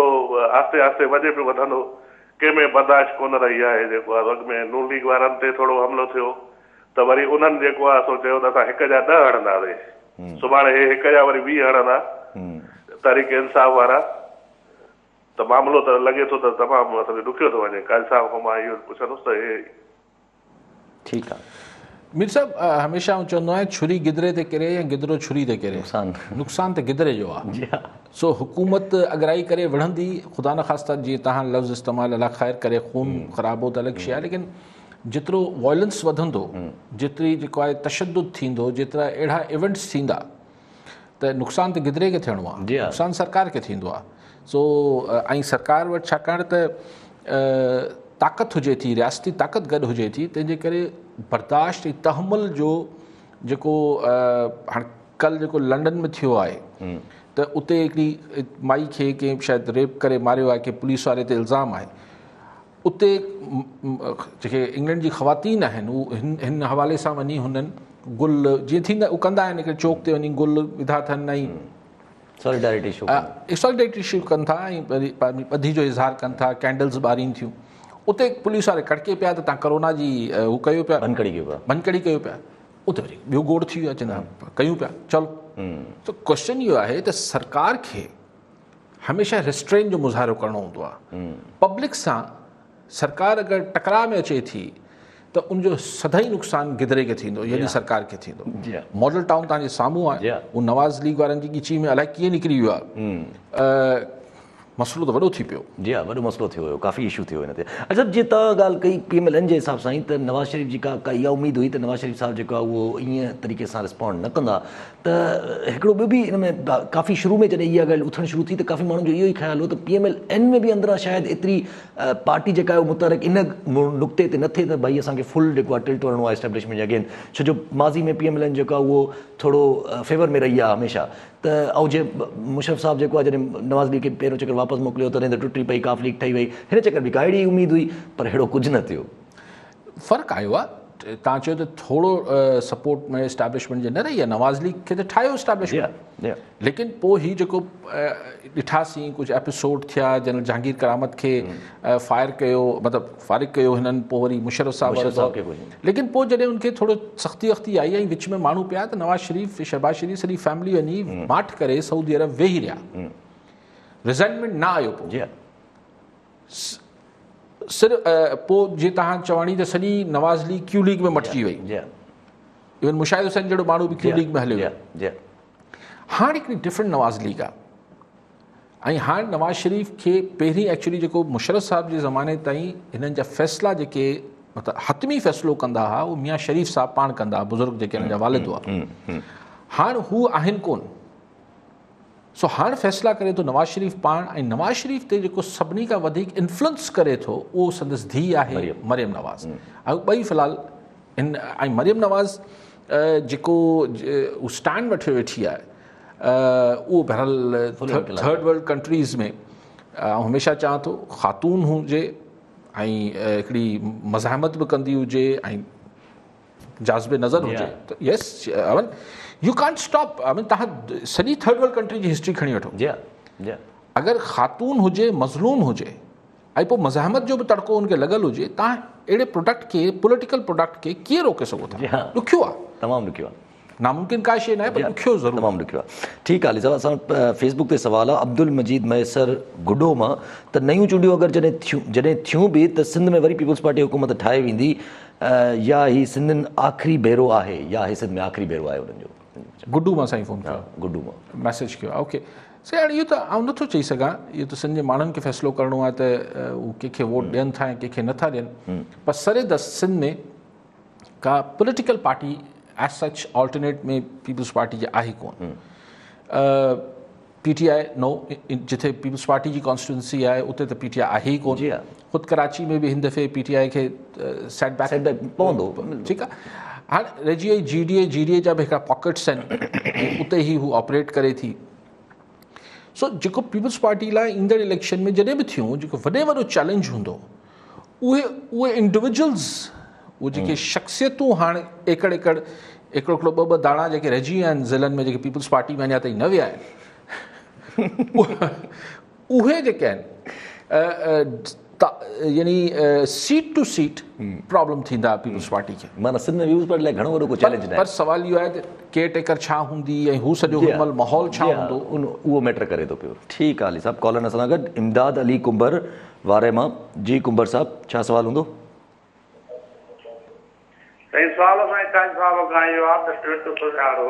आस्ते आस्ते वधे पियो वधंदो, कंहिंमें बर्दाश्त कोन रही आहे। जेको आहे अॻ में नून लीग वारनि ते थोरो हमिलो थियो त वरी उन्हनि जेको आहे सो चयो त असां 1 जा 10 हणंदासीं, सुभाणे हे 1 जा वरी 20 हणंदा तहरीक इंसाफ़ वारा, त मामिलो त लॻे थो त तमामु असांजो ॾुखियो थो वञे। काज़ी साहिब खां मां इहो पुछंदुसि त हे ठीकु आहे। मीर साहब, हमेशह आउं चवंदो आहियां छुरी गिदरे ते किरे या गिदरो छुरी ते किरे, नुक़सानु त गिदरे जो आहे। सो हुकूमत अगराई करे विढ़ंदी, ख़ुदा न ख़ास्ता जीअं तव्हां लफ़्ज़ इस्तेमालु अला ख़ैर करे, खून ख़राबो त अलॻि शइ आहे, लेकिन जेतिरो वॉयलेंस वधंदो, जेतिरी जेको आहे तशद्दुद थींदो, जेतिरा अहिड़ा इवेंट्स थींदा, त नुक़सानु त गिदरे खे थियणो आहे, नुक़सानु सरकार खे थींदो आहे। सो ऐं सरकार वटि छाकाणि त ताक़त हुजे थी, रियासती ताक़त गॾु हुजे थी, तंहिंजे करे बर्दाश्त ऐं तहमुल जो जेको हाणे कल्ह जेको लंडन में थियो आहे, त उते हिकिड़ी माई खे कंहिं शायदि रेप करे मारियो आहे, की पुलिस वारे ते इल्ज़ाम आहे। उते जेके इंग्लैंड जी ख़वातीन आहिनि, उहे हिन हवाले सां वञी हुननि गुल जीअं थींदा उहे कंदा आहिनि, हिकिड़े चौक ते वञी गुल विधा अथनि ऐं सॉलिडारिटी शो सॉलिडारिटी शो कनि था ऐं ॿधी जो इज़हार कनि था, कैंडल्स ॿारीनि थियूं। उते पुलिस वारे कड़के पिया त तव्हां करोना जी हू कयो पिया, बनकड़ी कयो पिया। उते वरी ॿियो गोड़ थी वियो, चवंदा कयूं पिया चलो। त क्वेश्चन इहो आहे त सरकार खे हमेशह रिस्ट्रेन जो मुज़ाहिरो करिणो हूंदो आहे। पब्लिक सां सरकार अगरि टकराव में अचे थी त उनजो सदाई नुक़सानु गिदरे खे थींदो, यानी सरकार खे थींदो। मॉडल टाउन तव्हांजे साम्हूं आहे, उहो नवाज़ लीग वारनि जी ॻिची में अलाए कीअं निकिरी वियो आहे, मसइलो त वॾो थी पियो। जी हा, वॾो मसइलो थियो हुयो, काफ़ी इशू थियो हिन ते। अच्छा, जीअं तव्हां ॻाल्हि कई PMLN जे हिसाब सां ई त नवाज़ शरीफ़ जी का इहा उमेदु हुई त नवाज़ शरीफ़ साहिबु जेको आहे उहो ईअं तरीक़े सां रिस्पॉन्ड न कंदा, त हिकिड़ो ॿियो बि हिन में काफ़ी शुरू में जॾहिं इहा ॻाल्हि उथणु शुरू थी त काफ़ी माण्हुनि जो इहो ई ख़्यालु हो त PMLN में बि अंदरां शायदि एतिरी पार्टी जेका आहे उहो मुतहरिक इन नुक़्ते ते न थिए त भई असांखे फुल जेको आहे टिल्ट वञिणो आहे एस्टेब्लिशमेंट जे अगेंस्ट, छो जो माज़ी में PMLN जेको आहे उहो थोरो फेवर में रही आहे हमेशा। त ऐं जे मुशर्रफ साहिबु जेको आहे जॾहिं नवाज़ लीग खे पहिरियों चकर वापसि मोकिलियो तॾहिं त टुटी पई, काफ़ लीक ठही वई, हिन चकर बि का अहिड़ी उमेदु हुई पर अहिड़ो कुझु न थियो। फ़र्क़ु आयो आहे, तव्हां चयो त थोरो सपोर्ट में एस्टेब्लिशमेंट जे न रही आहे, नवाज़ लीग खे त ठाहियो एस्टेब्लिशमेंट, लेकिन पोइ हीउ जेको ॾिठासीं कुझु एपिसोड थिया, जनरल जहांगीर करामत खे फायर कयो, मतिलबु फारिग कयो हिननि, पोइ वरी मुशर्रफ साहिबु, लेकिन पोइ जॾहिं उनखे थोरो सख़्ती वख़्ती आई ऐं विच में माण्हू पिया त नवाज़ शरीफ़ शहबाज शरीफ़ सॼी फैमिली वञी माठ करे सऊदी अरब वेही रहिया, रिज़ाइनमेंट न आयो। पोइ सिर्फ़ु पोइ जीअं तव्हां चवाणी त सॼी नवाज़ लीग क्यू लीग में मटिजी वई, इवन मुशाहिद हुसैन जहिड़ो माण्हू बि क्यू लीग में हलियो। हाणे हिकिड़ी डिफरेंट नवाज़ लीग आहे ऐं हाणे नवाज़ शरीफ़ खे पहिरीं एक्चुअली जेको मुशर्रफ साहिब जे ज़माने ताईं हिननि जा फ़ैसिला जेके मतिलबु हतमी फ़ैसिलो कंदा हुआ उहो मियां शरीफ़ साहिबु पाण कंदा, बुज़ुर्ग जेके हिन जा वालिद हुआ, हाणे हू आहिनि कोन। सो हाणे फ़ैसिला करे थो नवाज़ शरीफ़ पाण, ऐं नवाज़ शरीफ़ ते जेको सभिनी खां वधीक इन्फ्लुएंस करे थो उहो संदसि धीउ आहे मरियम नवाज़। ऐं ॿई फ़िलहालु ऐं मरियम नवाज़ जेको स्टैंड वठी वेठी आहे उहो बहरहाल थर्ड वर्ल्ड कंट्रीज़ में हमेशह चवां थो ख़ातून हुजे ऐं हिकिड़ी मज़ाहमत बि कंदी हुजे ऐं जाज़िबे नज़र हुजे त यस यू कांट स्टॉप। तव्हां सॼी थर्ड वर्ल्ड कंट्री जी हिस्ट्री खणी वठो, अगरि ख़ातून हुजे, मज़लूम हुजे ऐं पोइ मज़ाहमत जो बि तड़को हुनखे लॻल हुजे, तव्हां अहिड़े प्रोडक्ट खे, पॉलिटिकल प्रोडक्ट खे कीअं रोके सघो था? ॾुखियो आहे, तमामु ॾुखियो आहे, नामुमकिन का शइ न आहे, पर ॾुखियो ज़रूरु, तमामु ॾुखियो आहे। ठीकु आहे, असां फेसबुक ते सुवाल आहे अब्दुल मजीद मैसर गुडो मां त नयूं चूंडियूं अगरि जॾहिं थियूं बि त सिंध में वरी पीपल्स पार्टी हुकूमत ठाहे वेंदी, या ही सिंधियुनि आख़िरी भेरो आहे, या ही सिंध में आख़िरी भेरो आहे उन्हनि जो? गुडू मां साईं फ़ोन कयो, गुडू मां मैसेज कयो। ओके से हाणे इहो त आउं नथो चई सघां, इहो त सिंध जे माण्हुनि खे फ़ैसिलो करिणो आहे त उहे कंहिंखे वोट ॾियनि था ऐं कंहिंखे नथा ॾियनि, पर सरे द सिंध में का political party as such alternate में पीपल्स पार्टी जी आहे कोन। PTI नो, जिथे पीपल्स पार्टी जी कॉन्स्टिट्यूंसी आहे उते त PTI आहे ई कोन। ख़ुदि कराची में बि हिन दफ़े PTI खे सेट बैक पवंदो, ठीकु आहे। हाणे रहिजी वई GDA जा बि हिकिड़ा पॉकेट्स आहिनि, उते ई हू ऑपरेट करे थी। सो जेको पीपल्स पार्टी लाइ ईंदड़ इलेक्शन में जॾहिं बि थियूं, जेको वॾो चैलेंज हूंदो, उहे इंडिविजुअल्स, उहे जेके शख़्सियतूं हाणे एकड़ हिकिड़ो ॿ दाणा जेके रहिजी विया आहिनि ज़िलनि में, जेके पीपल्स पार्टी में अञा ताईं न विया आहिनि, उहे जेके आहिनि यानी सीट टू सीट प्रॉब्लम थींदा पीपल्स पार्टी खे। माना सिंध में पीपल्स पार्टी लाइ घणो वॾो को चैलेंज न आहे, पर सवाल इहो आहे त केयर टेकर छा हूंदी ऐं हू सॼो हिनमहिल माहौल छा हूंदो, उहो मैटर करे थो पियो। ठीकु आहे अली साहिबु, कॉलर सां गॾु इमदाद अली कुंबर वारे मां। जी कुंबर साहिबु, छा सवाल हूंदो? सवाल साईं ताज साहिब खां इहो आहे त 200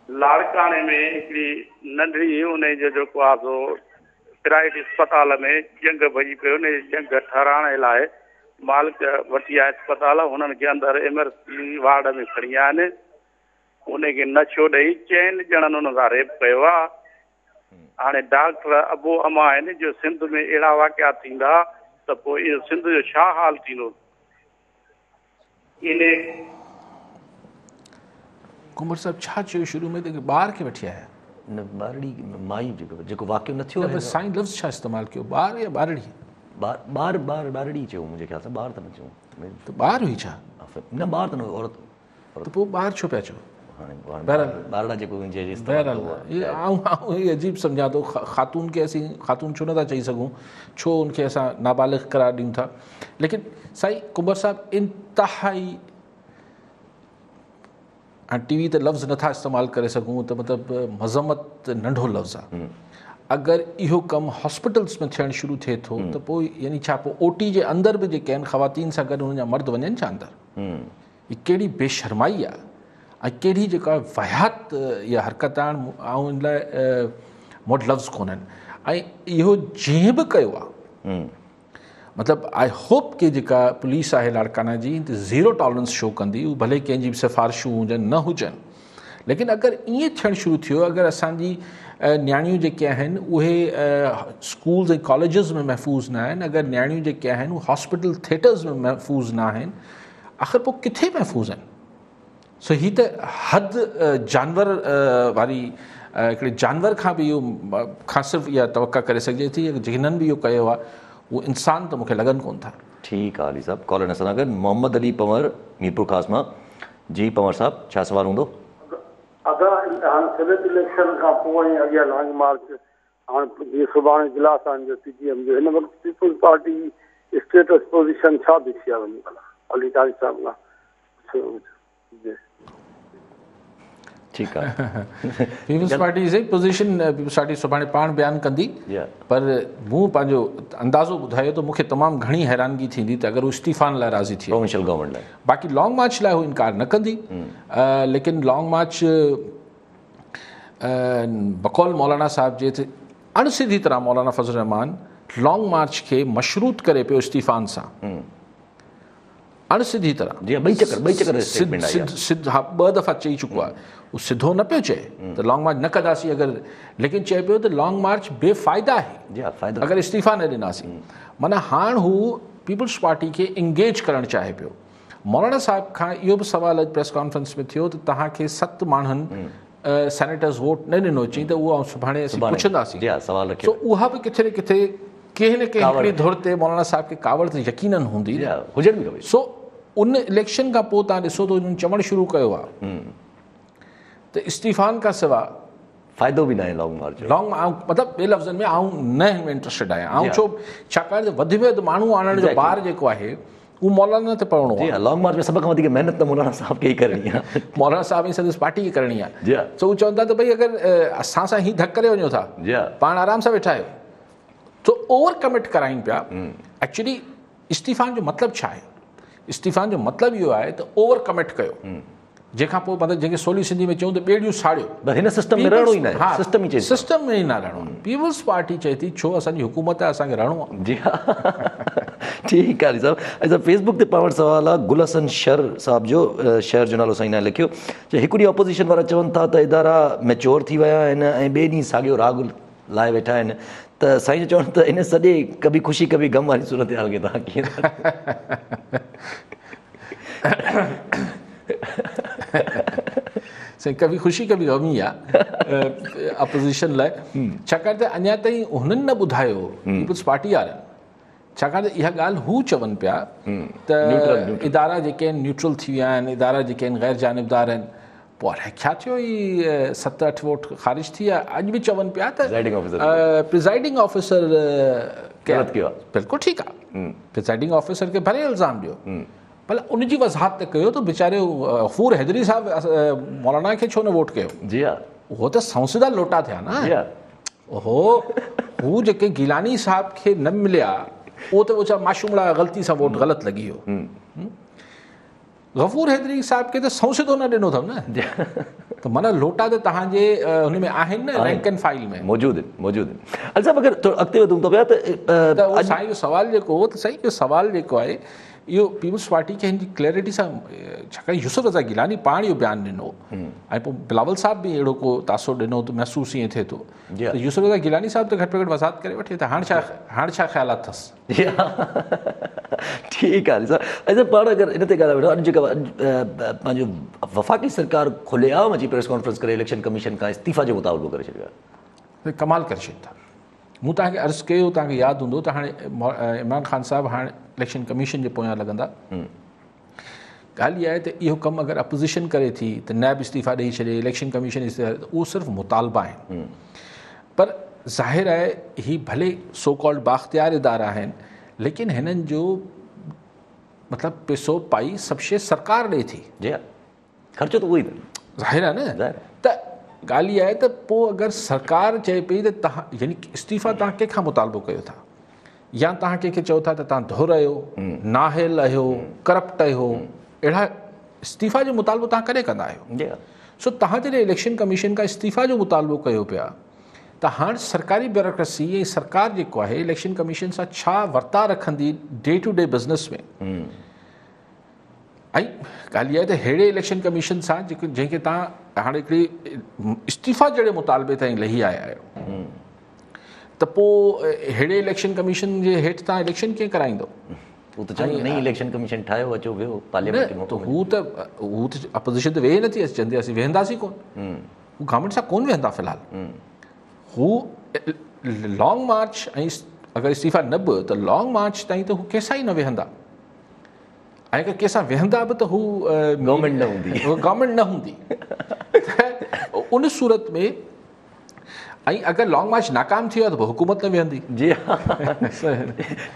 लाड़काणे में हिकिड़ी नंढड़ी उन जो जेको आहे सो प्राइवेट अस्पताल में जंग भॼी पियो, उन जंग ठहिराइण लाइ मालिक वठी आहे अस्पताल, हुननि खे अंदरि एमरजेंसी वार्ड में खणी आया आहिनि, उनखे नशो ॾेई 4 ॼणनि हुन सां रेप कयो आहे। हाणे डॉक्टर अबो अमा आहिनि जो सिंध में अहिड़ा वाक़िया थींदा त पोइ इहो सिंध जो छा हाल थींदो? कुंवर साहिबु छा चयो शुरू में त ॿार खे वठी आया? न, ॿारड़ी माई जेको वाक़ियो न थियो, साईं लफ़्ज़ छा इस्तेमालु कयो, ॿार या ॿारड़ी? ॿारड़ी चयो मुंहिंजे ख़्याल सां, ॿार त न चयो। त ॿार हुई छा? न, ॿार त न, औरत। त पोइ ॿाहिरि छो पिया चओ? ॿारड़ा जेको बहरहाल ये अजीब सम्झा थो। ख़ातून खे असीं ख़ातून छो नथा चई सघूं, छो उनखे असां नाबालिग करार ॾियूं था? लेकिन साईं कुंवर साहिबु इंतिहाई, हाणे टीवी ते लफ़्ज़ नथा इस्तेमालु करे सघूं त मतिलबु मज़म्मत नंढो लफ़्ज़ आहे। अगरि इहो कमु हॉस्पिटल्स में थियणु शुरू थिए थो त पोइ यानी छा पोइ ओटी जे अंदरि बि जेके आहिनि ख़वातीन सां गॾु हुन जा मर्द वञनि छा अंदरि? हीअ कहिड़ी बेशर्माई आहे ऐं कहिड़ी जेका वहियात इहा हरकत आहे। ऐं इन लाइ मूं वटि लफ़्ज़ कोन्हनि। ऐं इहो जंहिं बि कयो आहे, मतिलबु आई होप की जेका पुलिस आहे लाड़काना जी त ज़ीरो टॉलरेंस शो कंदी, उहे भले कंहिंजी बि सिफ़ारिशूं हुजनि न हुजनि, लेकिन अगरि ईअं थियणु शुरू थियो, अगरि असांजी न्याणियूं जेके आहिनि उहे स्कूल्स ऐं कॉलेजिस में महफ़ूज़ न आहिनि, अगरि न्याणियूं जेके आहिनि उहे हॉस्पिटल थिएटर्स में महफ़ूज़ न आहिनि, आख़िर पोइ किथे महफ़ूज़ आहिनि? सो हीअ त हद जानवर वारी हिकिड़े जानवर खां बि इहो खां सिर्फ़ु इहा तवक़ा करे सघिजे थी। जिन्हनि बि इहो कयो आहे उहो इंसान त मूंखे लॻनि कोन था। ठीकु आहे अली साहब, कॉलर सां गॾु मोहम्मद अली पंवर मीरपुर ख़ास मां। जी पंवर साहब, छा सवाल हूंदो? हाणे सिविल इलेक्शन खां पोइ अॻियां लॉन्ग मार्च, हाणे जीअं सुभाणे इजलास आहे जो PTM जो, हिन वक़्तु पीपुल्स पार्टी स्टेटस पोज़ीशन छा ॾिसी आहे वञी भला अली तारी साहिब खां? ठीकु आहे। पीपल्स पार्टी जी पोज़ीशन पीपल्स पार्टी सुभाणे पाण बयानु कंदी, पर मूं पंहिंजो अंदाज़ो ॿुधायो त मूंखे तमामु घणी हैरानगी थींदी त अगरि हू इस्तीफ़ान लाइ राज़ी थी, प्रोविंशियल गवर्नमेंट लाइ। बाक़ी लॉन्ग मार्च लाइ हू इनकार न कंदी, लेकिन लॉन्ग मार्च बकौल मौलाना साहिब जे त अणसिधी तरह मौलाना फज़ल रहमान लॉन्ग मार्च खे मशरूत करे पियो इस्तीफ़ान सां, अणसिधी तरह। जी ॿई चकर हा, 2 दफ़ा चई चुको आहे। उहो सिधो न पियो चए त लॉन्ग मार्च न कंदासीं अगरि, लेकिन चए पियो त लॉन्ग मार्च बेफ़ाइदा आहे अगरि इस्तीफ़ा न ॾिनासीं। माना हाणे हू पीपल्स पार्टी खे इंगेज करणु चाहे पियो। मौलाना साहिब खां इहो बि सुवाल अॼु प्रेस कॉन्फ्रेंस में थियो त तव्हांखे 7 माण्हुनि सेनेटर्स वोट न ॾिनो, चई त उहो सुभाणे असीं पुछंदासीं। सो उहा बि किथे न किथे कंहिं न कंहिं हिकिड़ी धुर ते मौलाना साहिब खे कावड़ त यकीनन हूंदी हुजण बि खपे। सो उन इलेक्शन खां पोइ तव्हां ॾिसो त उन्हनि चवणु शुरू कयो आहे त इस्तीफ़ान खां सवाइ फ़ाइदो बि न आहे लॉन्ग मार्च। मतिलबु ॿिए लफ़्ज़नि में आऊं न हिन में इंट्रस्टेड आहियां। आऊं छो? छाकाणि त वधि में वधि माण्हू आणण जो ॿार जेको आहे उहो मौलाना ते पढ़णो आहे। लॉन्ग मार्च में सभ खां वधीक महिनत त मौलाना साहिब खे ई करणी आहे, मौलाना साहिब जी संदसि पार्टी खे करणी आहे। सो उहे चवनि था त भई अगरि असां सां हीअ धक करे वञो था, पाण आराम सां वेठा आहियो, तो ओवर कमिट कराइनि पिया। एक्चुअली इस्तीफ़ान जो मतिलबु छा आहे? इस्तीफ़ान जो मतिलबु इहो आहे त ओवर कमिट कयो, जंहिंखां पोइ मतिलबु जंहिंखे सोली सिंधी में चऊं त ॿेड़ियूं साड़ियो। हिन सिस्टम में रहणो ई न आहे, हा, सिस्टम में ई न रहणो आहे। पीपल्स पार्टी चए थी छो असांजी हुकूमत आहे, असांखे रहणो आहे। जी हा, ठीकु आहे साहिबु। ऐं फेसबुक ते पाण वटि सवाल आहे गुल हसन शर साहिब जो, शहर जो नालो साईं न लिखियो। हिकु ॾींहुं अपोज़िशन वारा चवनि था त इदारा मैच्योर थी विया आहिनि ऐं ॿिए ॾींहुं साॻियो राग लाइ वेठा आहिनि, त साईं चवनि त इन सॼे कभी ख़ुशी कभी गम वारी सूरत हाल खे तव्हां कीअं? साईं कभी ख़ुशी कभी गम ई आहे अपोज़िशन लाइ, छाकाणि त अञा ताईं हुननि न ॿुधायो पीपल्स पार्टी वारनि, छाकाणि त इहा ॻाल्हि हू चवनि पिया त इदारा जेके आहिनि न्यूट्रल थी विया आहिनि, इदारा जेके आहिनि गैर जानिबदार आहिनि। पोइ हाणे छा थियो, ई 7-8 वोट ख़ारिज थी विया। अॼु बि चवनि पिया त प्रिज़ाइडिंग ऑफिसर बिल्कुलु ठीकु आहे, प्रिज़ाइडिंग ऑफिसर खे भले इल्ज़ाम ॾियो, भला उनजी वज़ाहत त कयो त वीचारे गफ़ूर हैदरी साहिबु मौलाना खे छो न वोट कयो? जी हा, उहो त संसदा लोटा थिया न। ओहो, हू जेके गिलानी साहिब खे न मिलिया उहो त वीचारा माशूमड़ा ग़लती सां वोट ग़लति लॻी वियो। गफ़ूर हैदरी साहिब खे त संसदो न ॾिनो अथव न, त माना लोटा त तव्हांजे हुन में आहिनि न, रैंक एंड फाइल में मौजूदु आहिनि। अच्छा, अगरि अॻिते वधूं त पिया त साईं जो सवाल जेको हो, त साईं जो सवाल जेको आहे इहो पीपल्स पार्टी खे हिन जी क्लैरिटी सां, छाकाणि यूसुफ रज़ा गिलानी पाण इहो बयानु ॾिनो ऐं पोइ बिलावल साहिब बि अहिड़ो को तासो ॾिनो त महसूसु ईअं थिए थो त यूसुफ रज़ा गिलानी साहिब त घटि में घटि वज़ाहत करे वठे त हाणे छा ख़्यालात अथसि? ठीकु आहे सर। ऐं पाण अगरि इन ते ॻाल्हाए वेठो, अॼु जेका पंहिंजो वफ़ाक़ी सरकार खुलियाम अची प्रेस कॉन्फ्रेंस करे इलेक्शन कमीशन खां इस्तीफ़ा जो मुतालबो करे छॾियो आहे। कमाल करे छॾियो। मूं तव्हांखे अर्ज़ु कयो, तव्हांखे यादि हूंदो त हाणे इमरान ख़ान साहिबु हाणे इलेक्शन कमीशन जे पोयां लॻंदा, ॻाल्हि इहा आहे त इहो कमु अगरि अपोज़िशन करे थी त नैब इस्तीफ़ा ॾेई छॾे, इलेक्शन कमीशन इस्तीफ़ा, त उहो सिर्फ़ु मुतालबा आहिनि। पर ज़ाहिर आहे ही भले सो कॉल्ड बाख़्तियार इदारा आहिनि, लेकिन हिननि जो मतिलबु पैसो पाई सभु शइ सरकार ॾिए थी। जी हा, ख़र्चो त उहो ई ज़ाहिर आहे न। त ॻाल्हि इहा आहे त पोइ अगरि सरकार चए पई त तव्हां यानी इस्तीफ़ा तव्हां कंहिंखां मुतालबो कयो था, या तव्हां कंहिंखे चओ था त तव्हां धुर आहियो, नाहिल आहियो, करप्ट आहियो, अहिड़ा इस्तीफ़ा जो मुतालबो तव्हां कॾहिं कंदा आहियो? सो तव्हां जॾहिं इलेक्शन कमीशन खां इस्तीफ़ा जो मुतालबो कयो पिया, त हाणे सरकारी ब्यूरोक्रेसी ऐं सरकार जेको आहे इलेक्शन कमीशन सां छा वर्ता रखंदी डे टू डे बिज़नेस में। ऐं ॻाल्हि इहा आहे त अहिड़े इलेक्शन कमीशन सां जंहिंखे तव्हां हाणे हिकिड़ी इस्तीफ़ा जहिड़े मुतालबे ताईं लही आया आहियो, त पोइ अहिड़े इलेक्शन कमीशन जे हेठि तव्हां इलेक्शन कीअं कराईंदो? हू त चवनि नई इलेक्शन कमीशन ठाहियो, अचो वियो पार्लियामेंट में। हू त अपोज़िशन त वेहे नथी, अची चवंदी असीं वेहंदासीं कोन, हू गवर्नमेंट सां कोन वेहंदा फ़िलहाल। हू लॉन्ग मार्च ऐं अगरि इस्तीफ़ा न बि त लॉन्ग मार्च ताईं त हू कंहिंसां ई न वेहंदा, ऐं अगरि कंहिंसां वेहंदा बि त हू गवर्नमेंट न हूंदी। त उन सूरत में ऐं अगरि लॉन्ग मार्च नाकाम थी वियो त पोइ हुकूमत न वेहंदी। जी हा,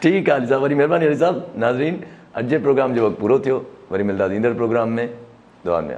ठीकु आहे साहब, वरी महिरबानी हरी साहब। नाज़रीन, अॼु जे प्रोग्राम जो वक़्तु पूरो थियो, वरी मिलंदासीं ईंदड़ प्रोग्राम में। दुआ में।